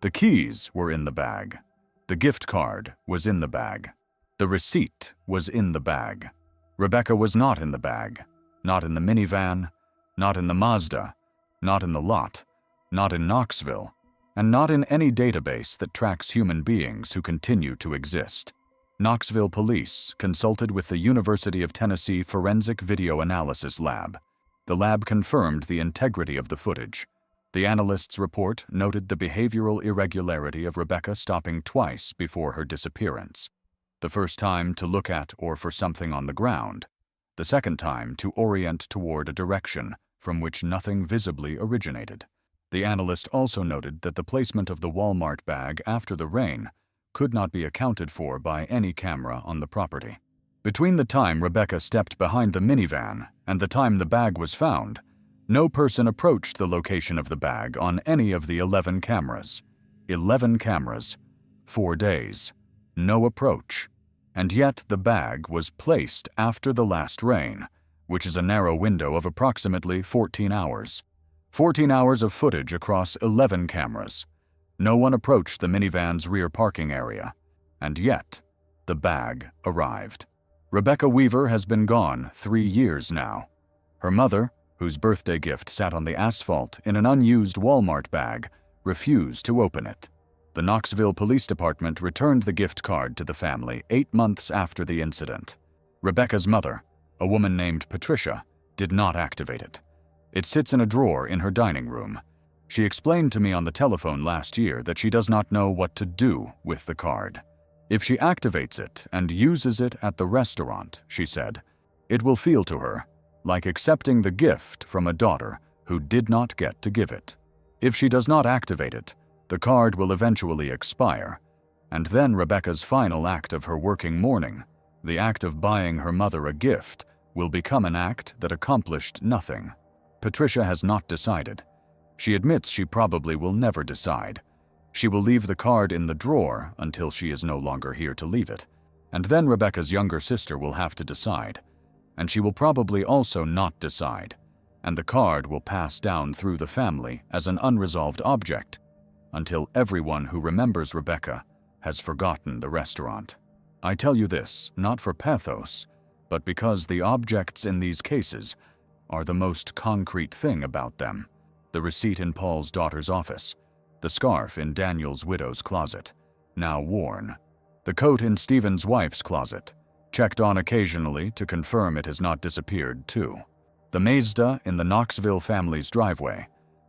The keys were in the bag. The gift card was in the bag. The receipt was in the bag. Rebecca was not in the bag, not in the minivan, not in the Mazda, not in the lot, not in Knoxville, and not in any database that tracks human beings who continue to exist. Knoxville police consulted with the University of Tennessee Forensic Video Analysis Lab. The lab confirmed the integrity of the footage. The analyst's report noted the behavioral irregularity of Rebecca stopping twice before her disappearance. The first time to look at or for something on the ground. The second time to orient toward a direction from which nothing visibly originated. The analyst also noted that the placement of the Walmart bag after the rain could not be accounted for by any camera on the property. Between the time Rebecca stepped behind the minivan and the time the bag was found, no person approached the location of the bag on any of the 11 cameras. 11 cameras, 4 days, no approach. And yet the bag was placed after the last rain, which is a narrow window of approximately 14 hours. 14 hours of footage across 11 cameras. No one approached the minivan's rear parking area, and yet the bag arrived. Rebecca Weaver has been gone 3 years now. Her mother, whose birthday gift sat on the asphalt in an unused Walmart bag, refused to open it. The Knoxville Police Department returned the gift card to the family 8 months after the incident. Rebecca's mother, a woman named Patricia, did not activate it. It sits in a drawer in her dining room. She explained to me on the telephone last year that she does not know what to do with the card. If she activates it and uses it at the restaurant, she said, it will feel to her like accepting the gift from a daughter who did not get to give it. If she does not activate it, the card will eventually expire, and then Rebecca's final act of her working morning, the act of buying her mother a gift, will become an act that accomplished nothing. Patricia has not decided. She admits she probably will never decide. She will leave the card in the drawer until she is no longer here to leave it, and then Rebecca's younger sister will have to decide, and she will probably also not decide, and the card will pass down through the family as an unresolved object until everyone who remembers Rebecca has forgotten the restaurant. I tell you this not for pathos, but because the objects in these cases are the most concrete thing about them. The receipt in Paul's daughter's office, the scarf in Daniel's widow's closet, now worn, the coat in Stephen's wife's closet, checked on occasionally to confirm it has not disappeared too, the Mazda in the Knoxville family's driveway,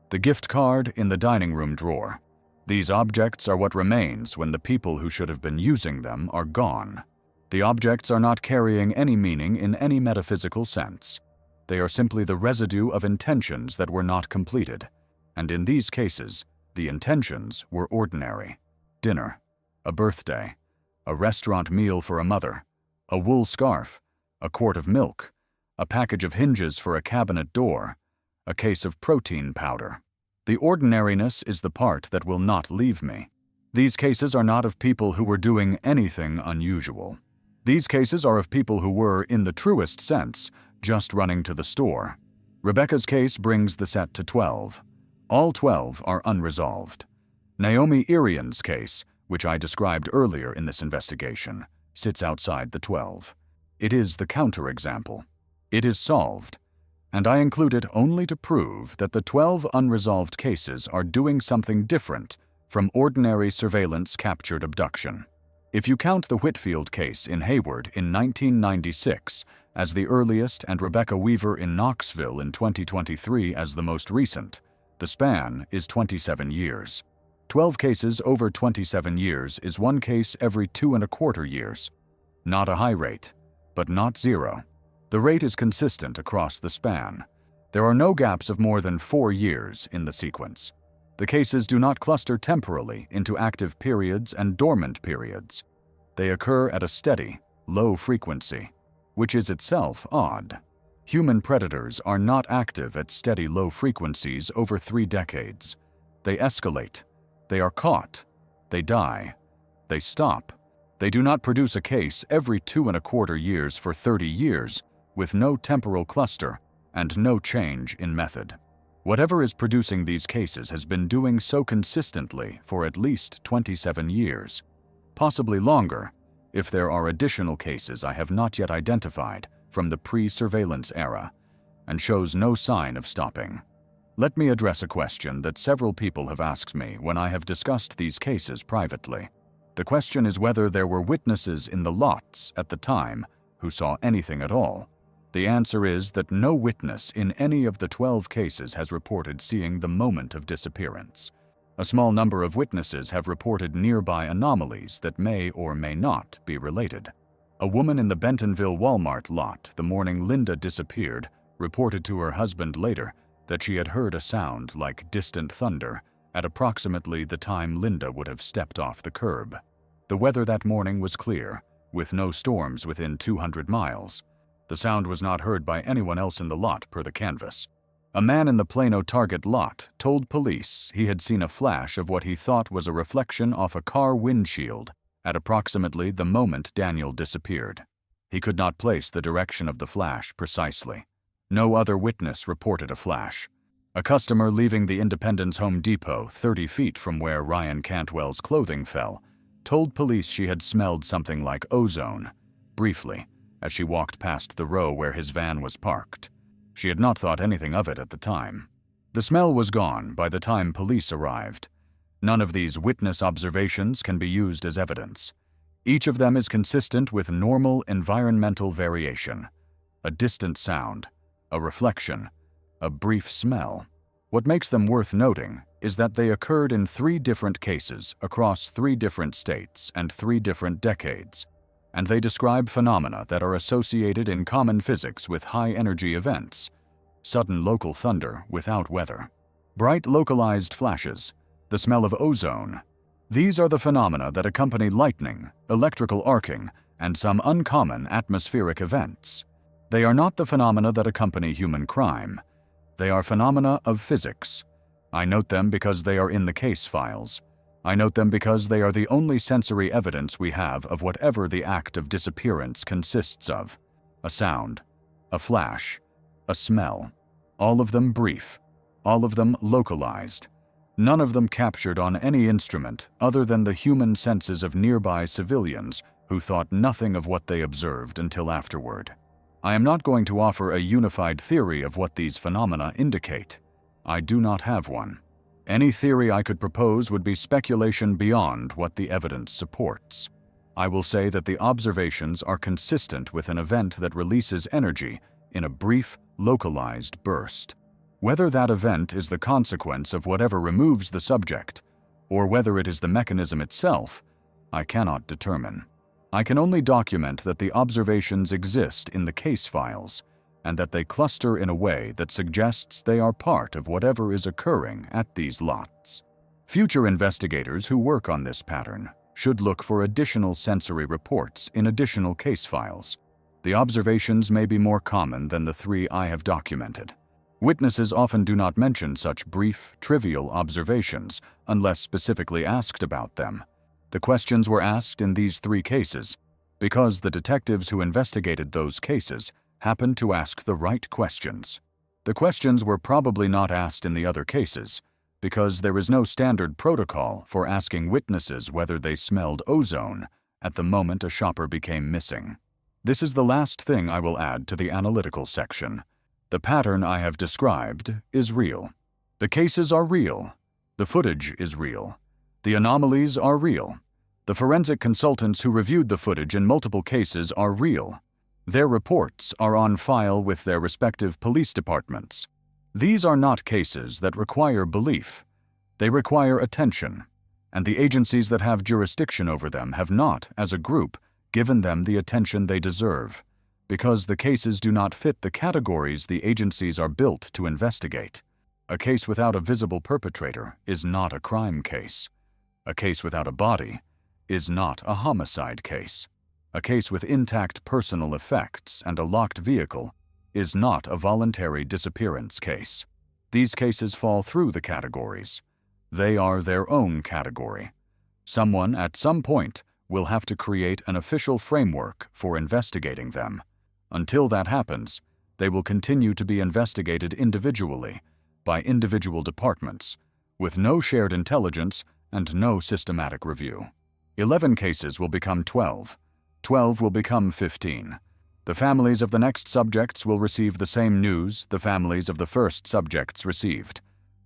the gift card in the dining room drawer. These objects are what remains when the people who should have been using them are gone. The objects are not carrying any meaning in any metaphysical sense. They are simply the residue of intentions that were not completed, and in these cases, The intentions were ordinary. Dinner, a birthday, a restaurant meal for a mother, a wool scarf, a quart of milk, a package of hinges for a cabinet door, a case of protein powder. The ordinariness is the part that will not leave me. These cases are not of people who were doing anything unusual. These cases are of people who were, in the truest sense, just running to the store. Rebecca's case brings the set to 12. All 12 are unresolved. Naomi Irion's case, which I described earlier in this investigation, sits outside the 12. It is the counterexample. It is solved, and I include it only to prove that the 12 unresolved cases are doing something different from ordinary surveillance-captured abduction. If you count the Whitfield case in Hayward in 1996 as the earliest and Rebecca Weaver in Knoxville in 2023 as the most recent, the span is 27 years. 12 cases over 27 years is one case every 2¼ years. Not a high rate, but not zero. The rate is consistent across the span. There are no gaps of more than 4 years in the sequence. The cases do not cluster temporally into active periods and dormant periods. They occur at a steady, low frequency, which is itself odd. Human predators are not active at steady low frequencies over 3 decades. They escalate. They are caught. They die. They stop. They do not produce a case every 2¼ years for 30 years, with no temporal cluster and no change in method. Whatever is producing these cases has been doing so consistently for at least 27 years, possibly longer, if there are additional cases I have not yet identified from the pre-surveillance era, and shows no sign of stopping. Let me address a question that several people have asked me when I have discussed these cases privately. The question is whether there were witnesses in the lots at the time who saw anything at all. The answer is that no witness in any of the 12 cases has reported seeing the moment of disappearance. A small number of witnesses have reported nearby anomalies that may or may not be related. A woman in the Bentonville Walmart lot the morning Linda disappeared reported to her husband later that she had heard a sound like distant thunder at approximately the time Linda would have stepped off the curb. The weather that morning was clear, with no storms within 200 miles. The sound was not heard by anyone else in the lot per the canvas. A man in the Plano Target lot told police he had seen a flash of what he thought was a reflection off a car windshield at approximately the moment Daniel disappeared. He could not place the direction of the flash precisely. No other witness reported a flash. A customer leaving the Independence Home Depot 30 feet from where Ryan Cantwell's clothing fell told police she had smelled something like ozone, briefly, as she walked past the row where his van was parked. She had not thought anything of it at the time. The smell was gone by the time police arrived. None of these witness observations can be used as evidence. Each of them is consistent with normal environmental variation. A distant sound, a reflection, a brief smell. What makes them worth noting is that they occurred in 3 different cases across 3 different states and 3 different decades, and they describe phenomena that are associated in common physics with high-energy events: sudden local thunder without weather, bright localized flashes, the smell of ozone. These are the phenomena that accompany lightning, electrical arcing, and some uncommon atmospheric events. They are not the phenomena that accompany human crime. They are phenomena of physics. I note them because they are in the case files. I note them because they are the only sensory evidence we have of whatever the act of disappearance consists of. A sound, a flash, a smell. All of them brief, all of them localized. None of them captured on any instrument other than the human senses of nearby civilians who thought nothing of what they observed until afterward. I am not going to offer a unified theory of what these phenomena indicate. I do not have one. Any theory I could propose would be speculation beyond what the evidence supports. I will say that the observations are consistent with an event that releases energy in a brief, localized burst. Whether that event is the consequence of whatever removes the subject, or whether it is the mechanism itself, I cannot determine. I can only document that the observations exist in the case files, and that they cluster in a way that suggests they are part of whatever is occurring at these lots. Future investigators who work on this pattern should look for additional sensory reports in additional case files. The observations may be more common than the 3 I have documented. Witnesses often do not mention such brief, trivial observations unless specifically asked about them. The questions were asked in these 3 cases because the detectives who investigated those cases happened to ask the right questions. The questions were probably not asked in the other cases because there is no standard protocol for asking witnesses whether they smelled ozone at the moment a shopper became missing. This is the last thing I will add to the analytical section. The pattern I have described is real. The cases are real. The footage is real. The anomalies are real. The forensic consultants who reviewed the footage in multiple cases are real. Their reports are on file with their respective police departments. These are not cases that require belief. They require attention, and the agencies that have jurisdiction over them have not, as a group, given them the attention they deserve, because the cases do not fit the categories the agencies are built to investigate. A case without a visible perpetrator is not a crime case. A case without a body is not a homicide case. A case with intact personal effects and a locked vehicle is not a voluntary disappearance case. These cases fall through the categories. They are their own category. Someone at some point will have to create an official framework for investigating them. Until that happens, they will continue to be investigated individually by individual departments, with no shared intelligence and no systematic review. 11 cases will become 12. 12 will become 15. The families of the next subjects will receive the same news the families of the first subjects received.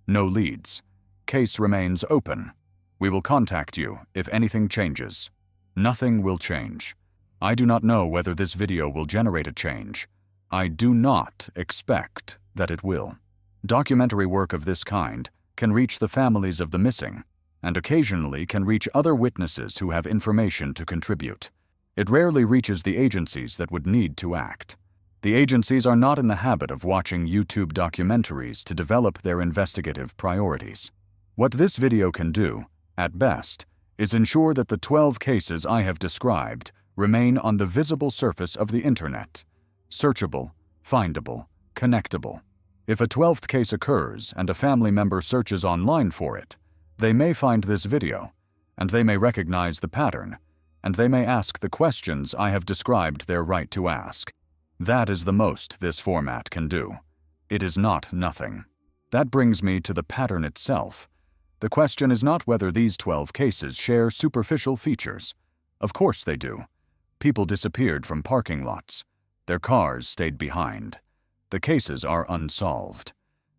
No leads. Case remains open. We will contact you if anything changes. Nothing will change. I do not know whether this video will generate a change. I do not expect that it will. Documentary work of this kind can reach the families of the missing, and occasionally can reach other witnesses who have information to contribute. It rarely reaches the agencies that would need to act. The agencies are not in the habit of watching YouTube documentaries to develop their investigative priorities. What this video can do, at best, is ensure that the 12 cases I have described remain on the visible surface of the Internet, searchable, findable, connectable. If a 12th case occurs and a family member searches online for it, they may find this video, and they may recognize the pattern, and they may ask the questions I have described their right to ask. That is the most this format can do. It is not nothing. That brings me to the pattern itself. The question is not whether these 12 cases share superficial features. Of course they do. People disappeared from parking lots. Their cars stayed behind. The cases are unsolved.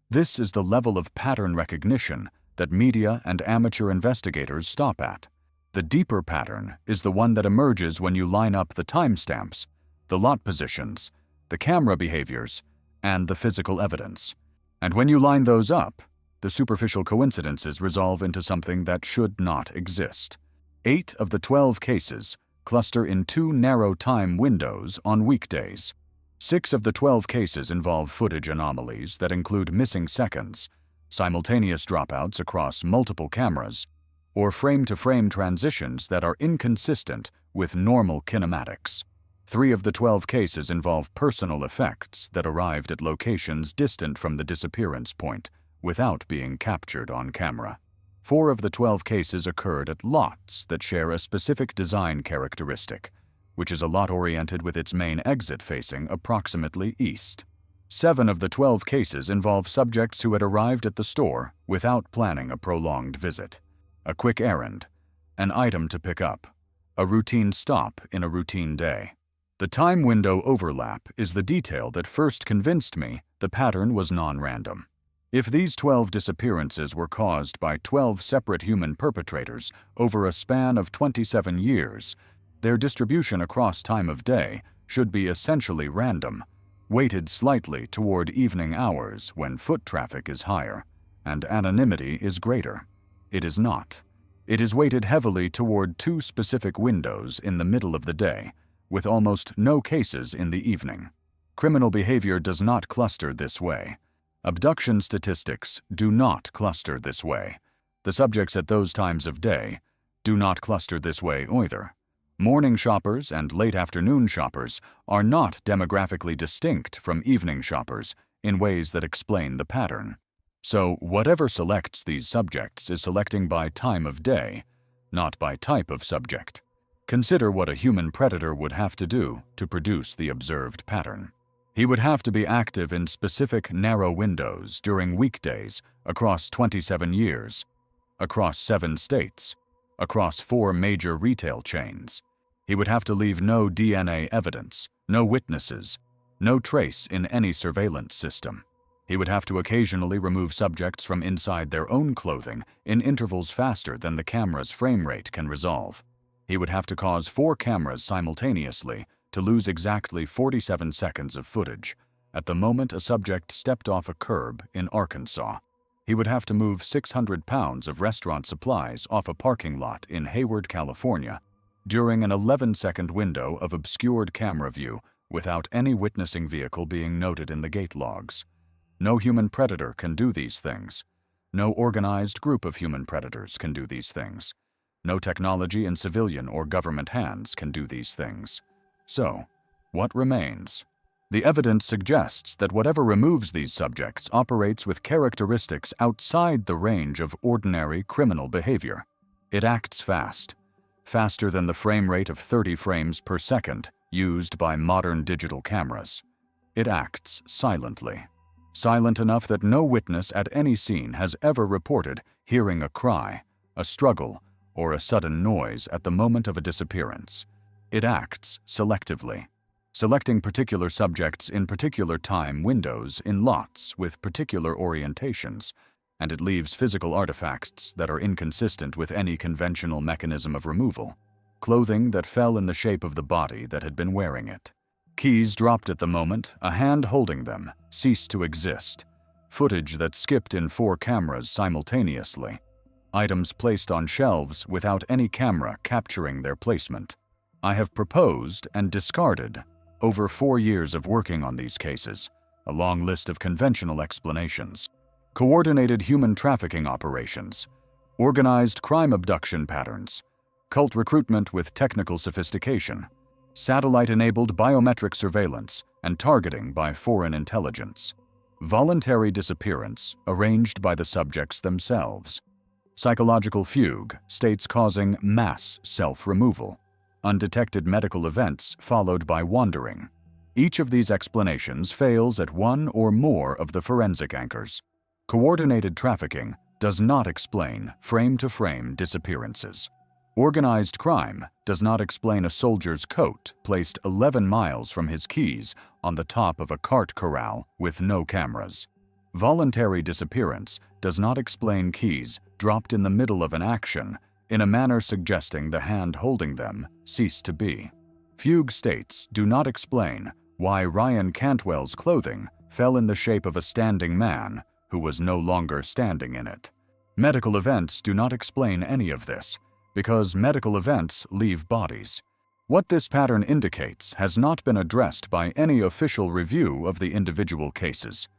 This is the level of pattern recognition that media and amateur investigators stop at. The deeper pattern is the one that emerges when you line up the timestamps, the lot positions, the camera behaviors, and the physical evidence. And when you line those up, the superficial coincidences resolve into something that should not exist. 8 of the 12 cases cluster in 2 narrow time windows on weekdays. 6 of the 12 cases involve footage anomalies that include missing seconds, simultaneous dropouts across multiple cameras, or frame-to-frame transitions that are inconsistent with normal kinematics. 3 of the 12 cases involve personal effects that arrived at locations distant from the disappearance point without being captured on camera. 4 of the 12 cases occurred at lots that share a specific design characteristic, which is a lot oriented with its main exit facing approximately east. 7 of the 12 cases involve subjects who had arrived at the store without planning a prolonged visit. A quick errand, an item to pick up, a routine stop in a routine day. The time window overlap is the detail that first convinced me the pattern was non-random. If these 12 disappearances were caused by 12 separate human perpetrators over a span of 27 years, their distribution across time of day should be essentially random, weighted slightly toward evening hours when foot traffic is higher and anonymity is greater. It is not. It is weighted heavily toward 2 specific windows in the middle of the day, with almost no cases in the evening. Criminal behavior does not cluster this way. Abduction statistics do not cluster this way. The subjects at those times of day do not cluster this way either. Morning shoppers and late afternoon shoppers are not demographically distinct from evening shoppers in ways that explain the pattern. So whatever selects these subjects is selecting by time of day, not by type of subject. Consider what a human predator would have to do to produce the observed pattern. He would have to be active in specific narrow windows during weekdays across 27 years, across 7 states, across 4 major retail chains. He would have to leave no DNA evidence, no witnesses, no trace in any surveillance system. He would have to occasionally remove subjects from inside their own clothing in intervals faster than the camera's frame rate can resolve. He would have to cause 4 cameras simultaneously to lose exactly 47 seconds of footage at the moment a subject stepped off a curb in Arkansas. He would have to move 600 pounds of restaurant supplies off a parking lot in Hayward, California, during an 11-second window of obscured camera view without any witnessing vehicle being noted in the gate logs. No human predator can do these things. No organized group of human predators can do these things. No technology in civilian or government hands can do these things. So, what remains? The evidence suggests that whatever removes these subjects operates with characteristics outside the range of ordinary criminal behavior. It acts fast, faster than the frame rate of 30 frames per second used by modern digital cameras. It acts silently. Silent enough that no witness at any scene has ever reported hearing a cry, a struggle, or a sudden noise at the moment of a disappearance. It acts selectively, selecting particular subjects in particular time windows in lots with particular orientations, and it leaves physical artifacts that are inconsistent with any conventional mechanism of removal. Clothing that fell in the shape of the body that had been wearing it. Keys dropped at the moment a hand holding them ceased to exist. Footage that skipped in 4 cameras simultaneously. Items placed on shelves without any camera capturing their placement. I have proposed and discarded, over 4 years of working on these cases, a long list of conventional explanations. Coordinated human trafficking operations, organized crime abduction patterns, cult recruitment with technical sophistication, satellite-enabled biometric surveillance and targeting by foreign intelligence, voluntary disappearance arranged by the subjects themselves, psychological fugue, states causing mass self-removal, undetected medical events followed by wandering. Each of these explanations fails at one or more of the forensic anchors. Coordinated trafficking does not explain frame-to-frame disappearances. Organized crime does not explain a soldier's coat placed 11 miles from his keys on the top of a cart corral with no cameras. Voluntary disappearance does not explain keys dropped in the middle of an action in a manner suggesting the hand holding them ceased to be. Fugue states do not explain why Ryan Cantwell's clothing fell in the shape of a standing man who was no longer standing in it. Medical events do not explain any of this, because medical events leave bodies. What this pattern indicates has not been addressed by any official review of the individual cases.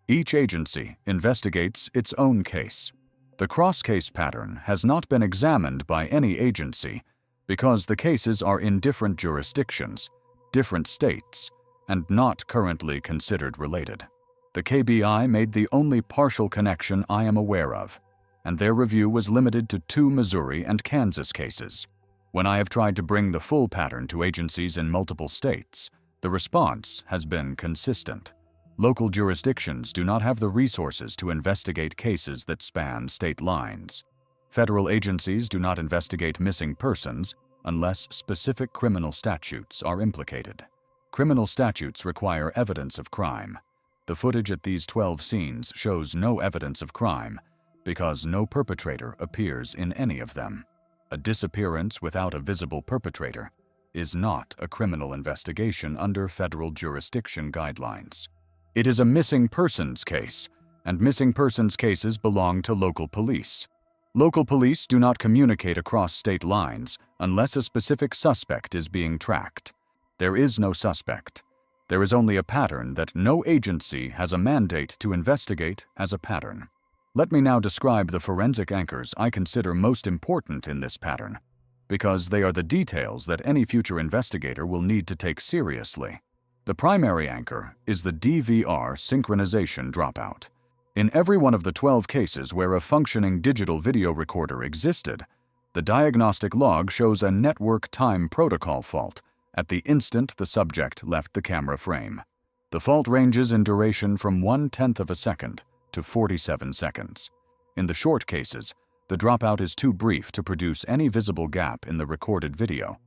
Each agency investigates its own case. The cross-case pattern has not been examined by any agency because the cases are in different jurisdictions, different states, and not currently considered related. The KBI made the only partial connection I am aware of, and their review was limited to 2 Missouri and Kansas cases. When I have tried to bring the full pattern to agencies in multiple states, the response has been consistent. Local jurisdictions do not have the resources to investigate cases that span state lines. Federal agencies do not investigate missing persons unless specific criminal statutes are implicated. Criminal statutes require evidence of crime. The footage at these 12 scenes shows no evidence of crime, because no perpetrator appears in any of them. A disappearance without a visible perpetrator is not a criminal investigation under federal jurisdiction guidelines. It is a missing persons case, and missing persons cases belong to local police. Local police do not communicate across state lines unless a specific suspect is being tracked. There is no suspect. There is only a pattern that no agency has a mandate to investigate as a pattern. Let me now describe the forensic anchors I consider most important in this pattern, because they are the details that any future investigator will need to take seriously. The primary anchor is the DVR synchronization dropout. In every one of the 12 cases where a functioning digital video recorder existed, the diagnostic log shows a network time protocol fault at the instant the subject left the camera frame. The fault ranges in duration from 1/10 of a second to 47 seconds. In the short cases, the dropout is too brief to produce any visible gap in the recorded video,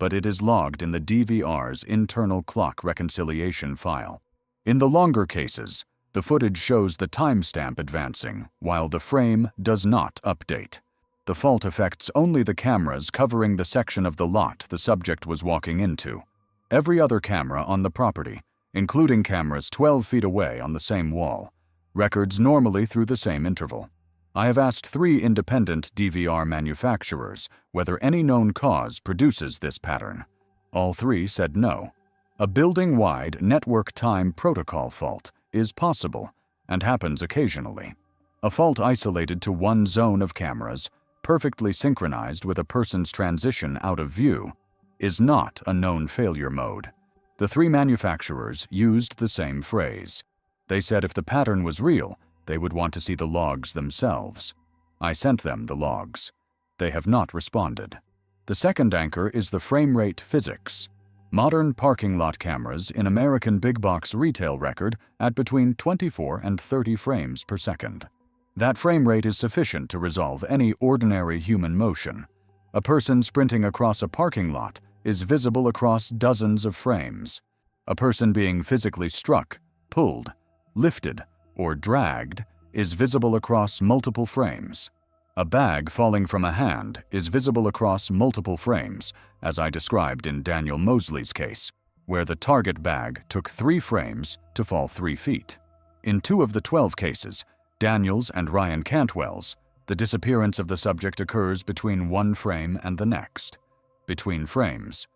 but it is logged in the DVR's internal clock reconciliation file. In the longer cases, the footage shows the timestamp advancing while the frame does not update. The fault affects only the cameras covering the section of the lot the subject was walking into. Every other camera on the property, including cameras 12 feet away on the same wall, records normally through the same interval. I have asked 3 independent DVR manufacturers whether any known cause produces this pattern. All 3 said no. A building-wide network time protocol fault is possible and happens occasionally. A fault isolated to one zone of cameras, perfectly synchronized with a person's transition out of view, is not a known failure mode. The 3 manufacturers used the same phrase. They said if the pattern was real, they would want to see the logs themselves. I sent them the logs. They have not responded. The second anchor is the frame rate physics. Modern parking lot cameras in American big box retail record at between 24 and 30 frames per second. That frame rate is sufficient to resolve any ordinary human motion. A person sprinting across a parking lot is visible across dozens of frames. A person being physically struck, pulled, lifted, or dragged is visible across multiple frames. A bag falling from a hand is visible across multiple frames, as I described in Daniel Mosley's case, where the target bag took 3 frames to fall 3 feet. In 2 of the 12 cases, Daniel's and Ryan Cantwell's, the disappearance of the subject occurs between one frame and the next. Between frames,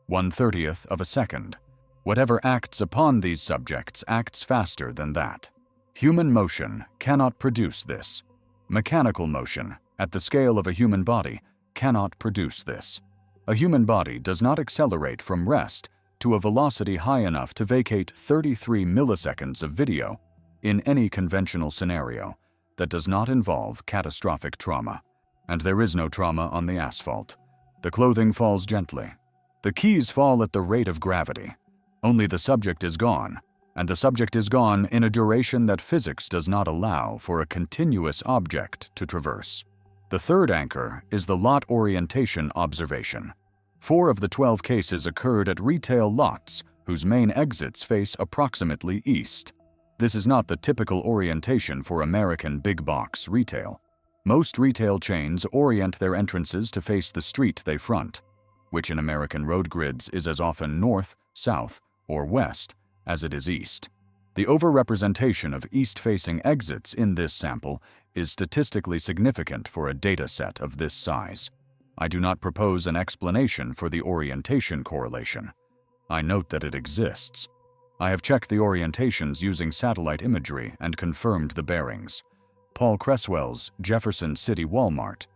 1/30th of a second. Whatever acts upon these subjects acts faster than that. Human motion cannot produce this. Mechanical motion, at the scale of a human body, cannot produce this. A human body does not accelerate from rest to a velocity high enough to vacate 33 milliseconds of video in any conventional scenario that does not involve catastrophic trauma. And there is no trauma on the asphalt. The clothing falls gently. The keys fall at the rate of gravity. Only the subject is gone, and the subject is gone in a duration that physics does not allow for a continuous object to traverse. The third anchor is the lot orientation observation. 4 of the 12 cases occurred at retail lots whose main exits face approximately east. This is not the typical orientation for American big box retail. Most retail chains orient their entrances to face the street they front, which in American road grids is as often north, south, or west as it is east. The overrepresentation of east-facing exits in this sample is statistically significant for a data set of this size. I do not propose an explanation for the orientation correlation. I note that it exists. I have checked the orientations using satellite imagery and confirmed the bearings. Paul Creswell's Jefferson City Walmart,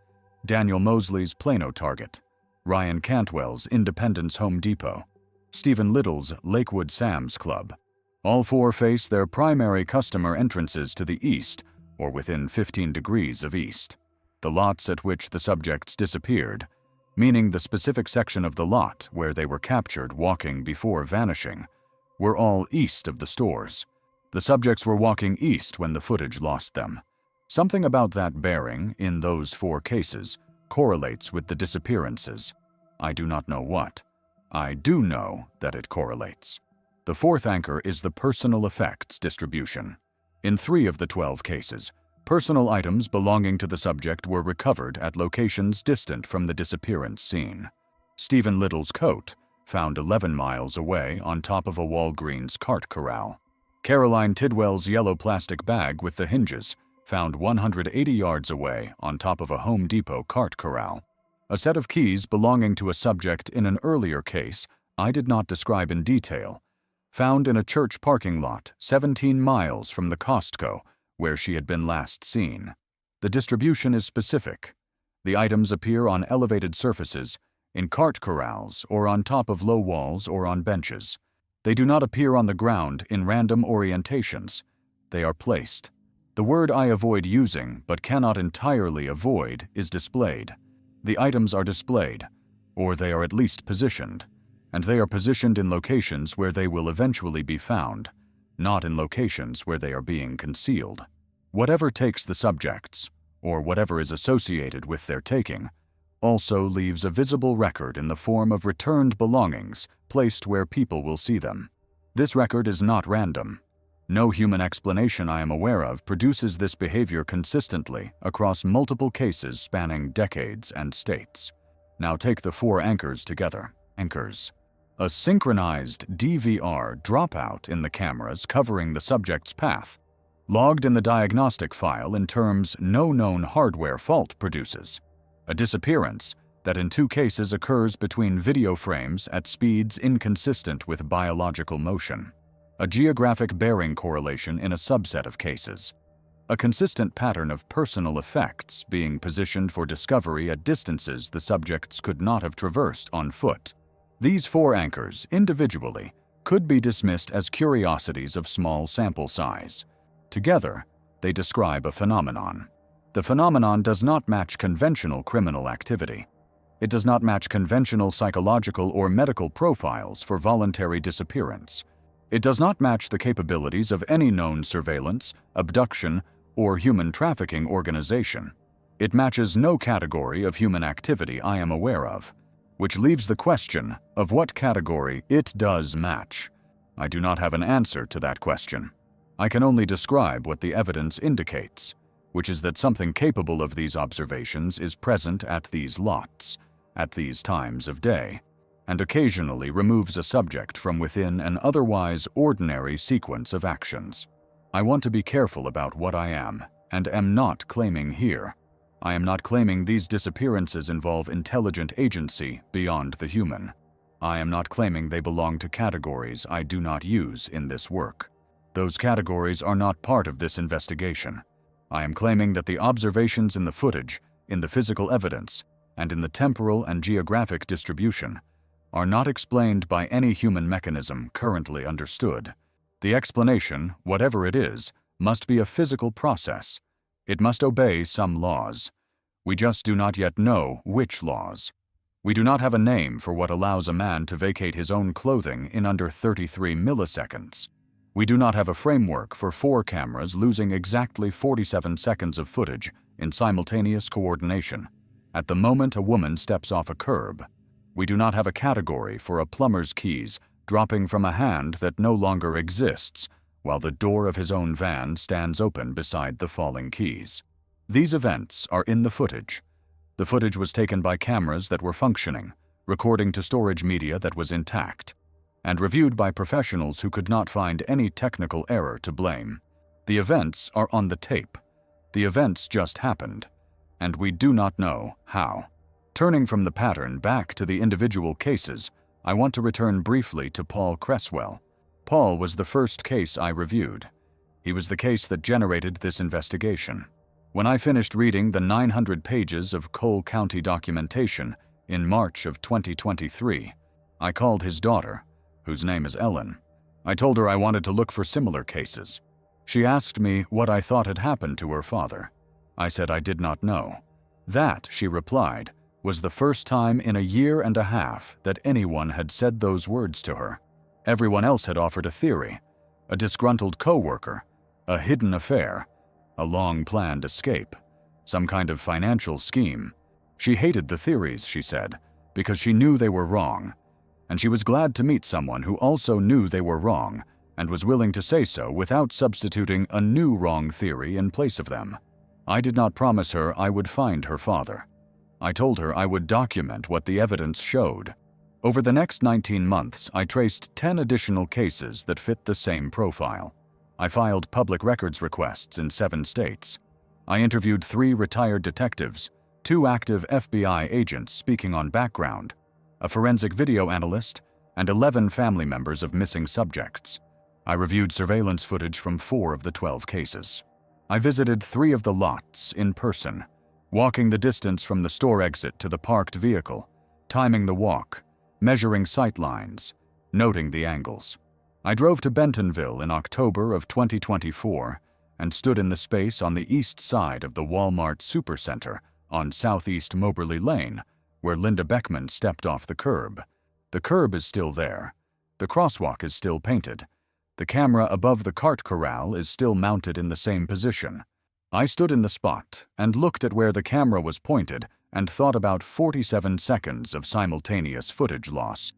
Daniel Mosley's Plano Target, Ryan Cantwell's Independence Home Depot, Stephen Liddell's Lakewood Sam's Club. All 4 face their primary customer entrances to the east or within 15 degrees of east. The lots at which the subjects disappeared, meaning the specific section of the lot where they were captured walking before vanishing, were all east of the stores. The subjects were walking east when the footage lost them. Something about that bearing in those 4 cases correlates with the disappearances. I do not know what. I do know that it correlates. The fourth anchor is the personal effects distribution. In 3 of the 12 cases, personal items belonging to the subject were recovered at locations distant from the disappearance scene. Stephen Liddell's coat, found 11 miles away on top of a Walgreens cart corral. Caroline Tidwell's yellow plastic bag with the hinges, found 180 yards away on top of a Home Depot cart corral. A set of keys belonging to a subject in an earlier case I did not describe in detail, found in a church parking lot 17 miles from the Costco where she had been last seen. The distribution is specific. The items appear on elevated surfaces, in cart corrals, or on top of low walls or on benches. They do not appear on the ground in random orientations. They are placed. The word I avoid using, but cannot entirely avoid, is displayed. The items are displayed, or they are at least positioned, and they are positioned in locations where they will eventually be found, not in locations where they are being concealed. Whatever takes the subjects, or whatever is associated with their taking, also leaves a visible record in the form of returned belongings placed where people will see them. This record is not random. No human explanation I am aware of produces this behavior consistently across multiple cases spanning decades and states. Now take the 4 anchors together. Anchors. A synchronized DVR dropout in the cameras covering the subject's path, logged in the diagnostic file in terms no known hardware fault produces. A disappearance that in 2 cases occurs between video frames at speeds inconsistent with biological motion. A geographic bearing correlation in a subset of cases. A consistent pattern of personal effects being positioned for discovery at distances the subjects could not have traversed on foot. These 4 anchors, individually, could be dismissed as curiosities of small sample size. Together, they describe a phenomenon. The phenomenon does not match conventional criminal activity. It does not match conventional psychological or medical profiles for voluntary disappearance. It does not match the capabilities of any known surveillance, abduction, or human trafficking organization. It matches no category of human activity I am aware of, which leaves the question of what category it does match. I do not have an answer to that question. I can only describe what the evidence indicates, which is that something capable of these observations is present at these lots, at these times of day, and occasionally removes a subject from within an otherwise ordinary sequence of actions. I want to be careful about what I am and am not claiming here. I am not claiming these disappearances involve intelligent agency beyond the human. I am not claiming they belong to categories I do not use in this work. Those categories are not part of this investigation. I am claiming that the observations in the footage, in the physical evidence, and in the temporal and geographic distribution are not explained by any human mechanism currently understood. The explanation, whatever it is, must be a physical process. It must obey some laws. We just do not yet know which laws. We do not have a name for what allows a man to vacate his own clothing in under 33 milliseconds. We do not have a framework for 4 cameras losing exactly 47 seconds of footage in simultaneous coordination at the moment a woman steps off a curb. We do not have a category for a plumber's keys dropping from a hand that no longer exists while the door of his own van stands open beside the falling keys. These events are in the footage. The footage was taken by cameras that were functioning, recording to storage media that was intact, and reviewed by professionals who could not find any technical error to blame. The events are on the tape. The events just happened, and we do not know how. Turning from the pattern back to the individual cases, I want to return briefly to Paul Creswell. Paul was the first case I reviewed. He was the case that generated this investigation. When I finished reading the 900 pages of Cole County documentation in March of 2023, I called his daughter, whose name is Ellen. I told her I wanted to look for similar cases. She asked me what I thought had happened to her father. I said I did not know. That, she replied, was the first time in a year and a half that anyone had said those words to her. Everyone else had offered a theory, a disgruntled co-worker, a hidden affair, a long-planned escape, some kind of financial scheme. She hated the theories, she said, because she knew they were wrong, and she was glad to meet someone who also knew they were wrong and was willing to say so without substituting a new wrong theory in place of them. I did not promise her I would find her father. I told her I would document what the evidence showed. Over the next 19 months, I traced 10 additional cases that fit the same profile. I filed public records requests in 7 states. I interviewed 3 retired detectives, 2 active FBI agents speaking on background, a forensic video analyst, and 11 family members of missing subjects. I reviewed surveillance footage from 4 of the 12 cases. I visited 3 of the lots in person, walking the distance from the store exit to the parked vehicle, timing the walk, measuring sight lines, noting the angles. I drove to Bentonville in October of 2024 and stood in the space on the east side of the Walmart Supercenter on Southeast Moberly Lane, where Linda Beckman stepped off the curb. The curb is still there. The crosswalk is still painted. The camera above the cart corral is still mounted in the same position. I stood in the spot and looked at where the camera was pointed and thought about 47 seconds of simultaneous footage loss.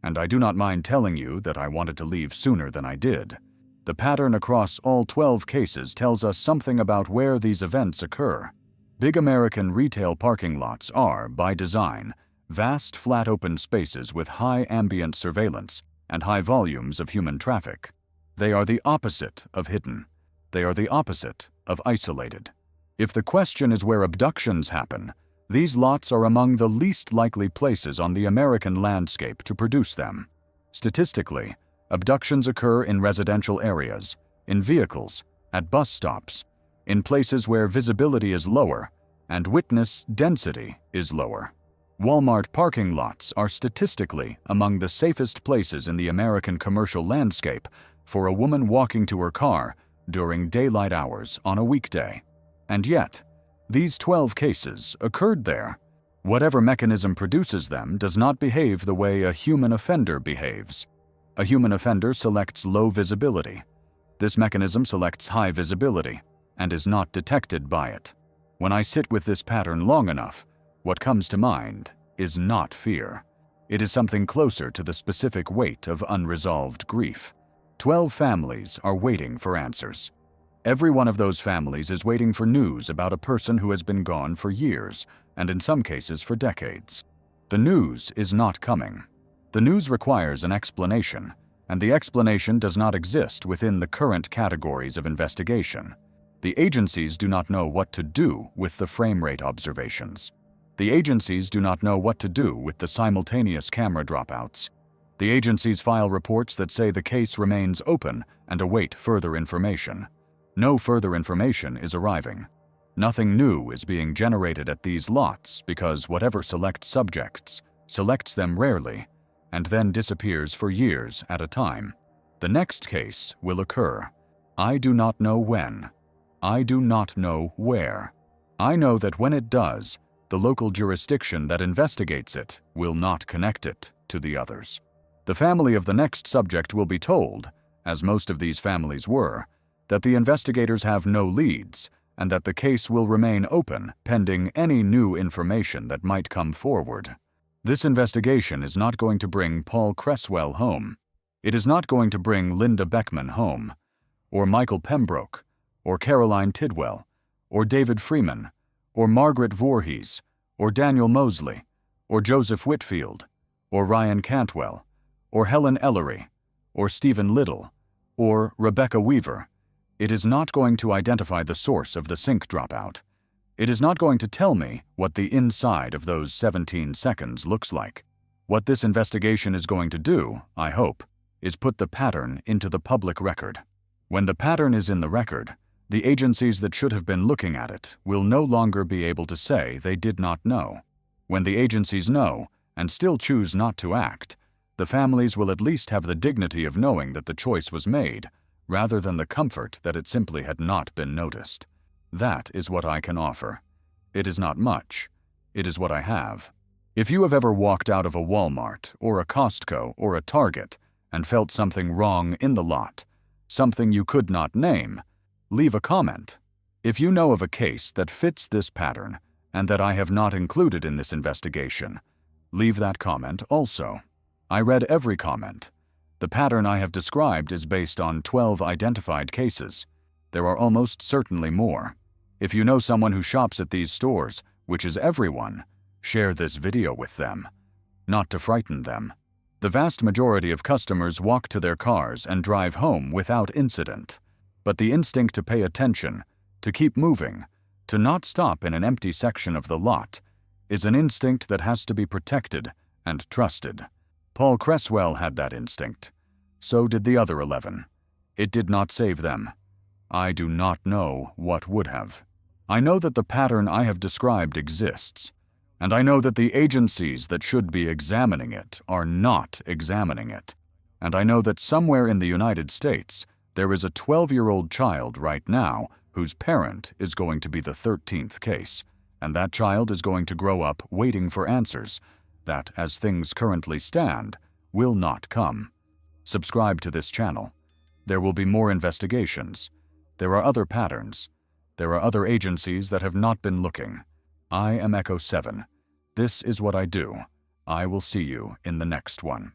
And I do not mind telling you that I wanted to leave sooner than I did. The pattern across all 12 cases tells us something about where these events occur. Big American retail parking lots are, by design, vast flat open spaces with high ambient surveillance and high volumes of human traffic. They are the opposite of hidden. They are the opposite of isolated. If the question is where abductions happen, these lots are among the least likely places on the American landscape to produce them. Statistically, abductions occur in residential areas, in vehicles, at bus stops, in places where visibility is lower and witness density is lower. Walmart parking lots are statistically among the safest places in the American commercial landscape for a woman walking to her car during daylight hours on a weekday. And yet, these 12 cases occurred there. Whatever mechanism produces them does not behave the way a human offender behaves. A human offender selects low visibility. This mechanism selects high visibility and is not detected by it. When I sit with this pattern long enough, what comes to mind is not fear. It is something closer to the specific weight of unresolved grief. 12 families are waiting for answers. Every one of those families is waiting for news about a person who has been gone for years, and in some cases for decades. The news is not coming. The news requires an explanation, and the explanation does not exist within the current categories of investigation. The agencies do not know what to do with the frame rate observations. The agencies do not know what to do with the simultaneous camera dropouts. The agencies file reports that say the case remains open and await further information. No further information is arriving. Nothing new is being generated at these lots because whatever selects subjects selects them rarely and then disappears for years at a time. The next case will occur. I do not know when. I do not know where. I know that when it does, the local jurisdiction that investigates it will not connect it to the others. The family of the next subject will be told, as most of these families were, that the investigators have no leads and that the case will remain open pending any new information that might come forward. This investigation is not going to bring Paul Creswell home. It is not going to bring Linda Beckman home, or Michael Pembroke, or Caroline Tidwell, or David Freeman, or Margaret Vorhees, or Daniel Mosley, or Joseph Whitfield, or Ryan Canwell, or Helen Ellery, or Stephen Liddell, or Rebecca Weaver. It is not going to identify the source of the sync dropout. It is not going to tell me what the inside of those 17 seconds looks like. What this investigation is going to do, I hope, is put the pattern into the public record. When the pattern is in the record, the agencies that should have been looking at it will no longer be able to say they did not know. When the agencies know and still choose not to act, the families will at least have the dignity of knowing that the choice was made, rather than the comfort that it simply had not been noticed. That is what I can offer. It is not much. It is what I have. If you have ever walked out of a Walmart or a Costco or a Target and felt something wrong in the lot, something you could not name, leave a comment. If you know of a case that fits this pattern and that I have not included in this investigation, leave that comment also. I read every comment. The pattern I have described is based on 12 identified cases. There are almost certainly more. If you know someone who shops at these stores, which is everyone, share this video with them. Not to frighten them. The vast majority of customers walk to their cars and drive home without incident. But the instinct to pay attention, to keep moving, to not stop in an empty section of the lot, is an instinct that has to be protected and trusted. Paul Creswell had that instinct. So did the other 11. It did not save them. I do not know what would have. I know that the pattern I have described exists, and I know that the agencies that should be examining it are not examining it. And I know that somewhere in the United States, there is a 12-year-old child right now whose parent is going to be the 13th case, and that child is going to grow up waiting for answers that, as things currently stand, will not come. Subscribe to this channel. There will be more investigations. There are other patterns. There are other agencies that have not been looking. I am Echo 7. This is what I do. I will see you in the next one.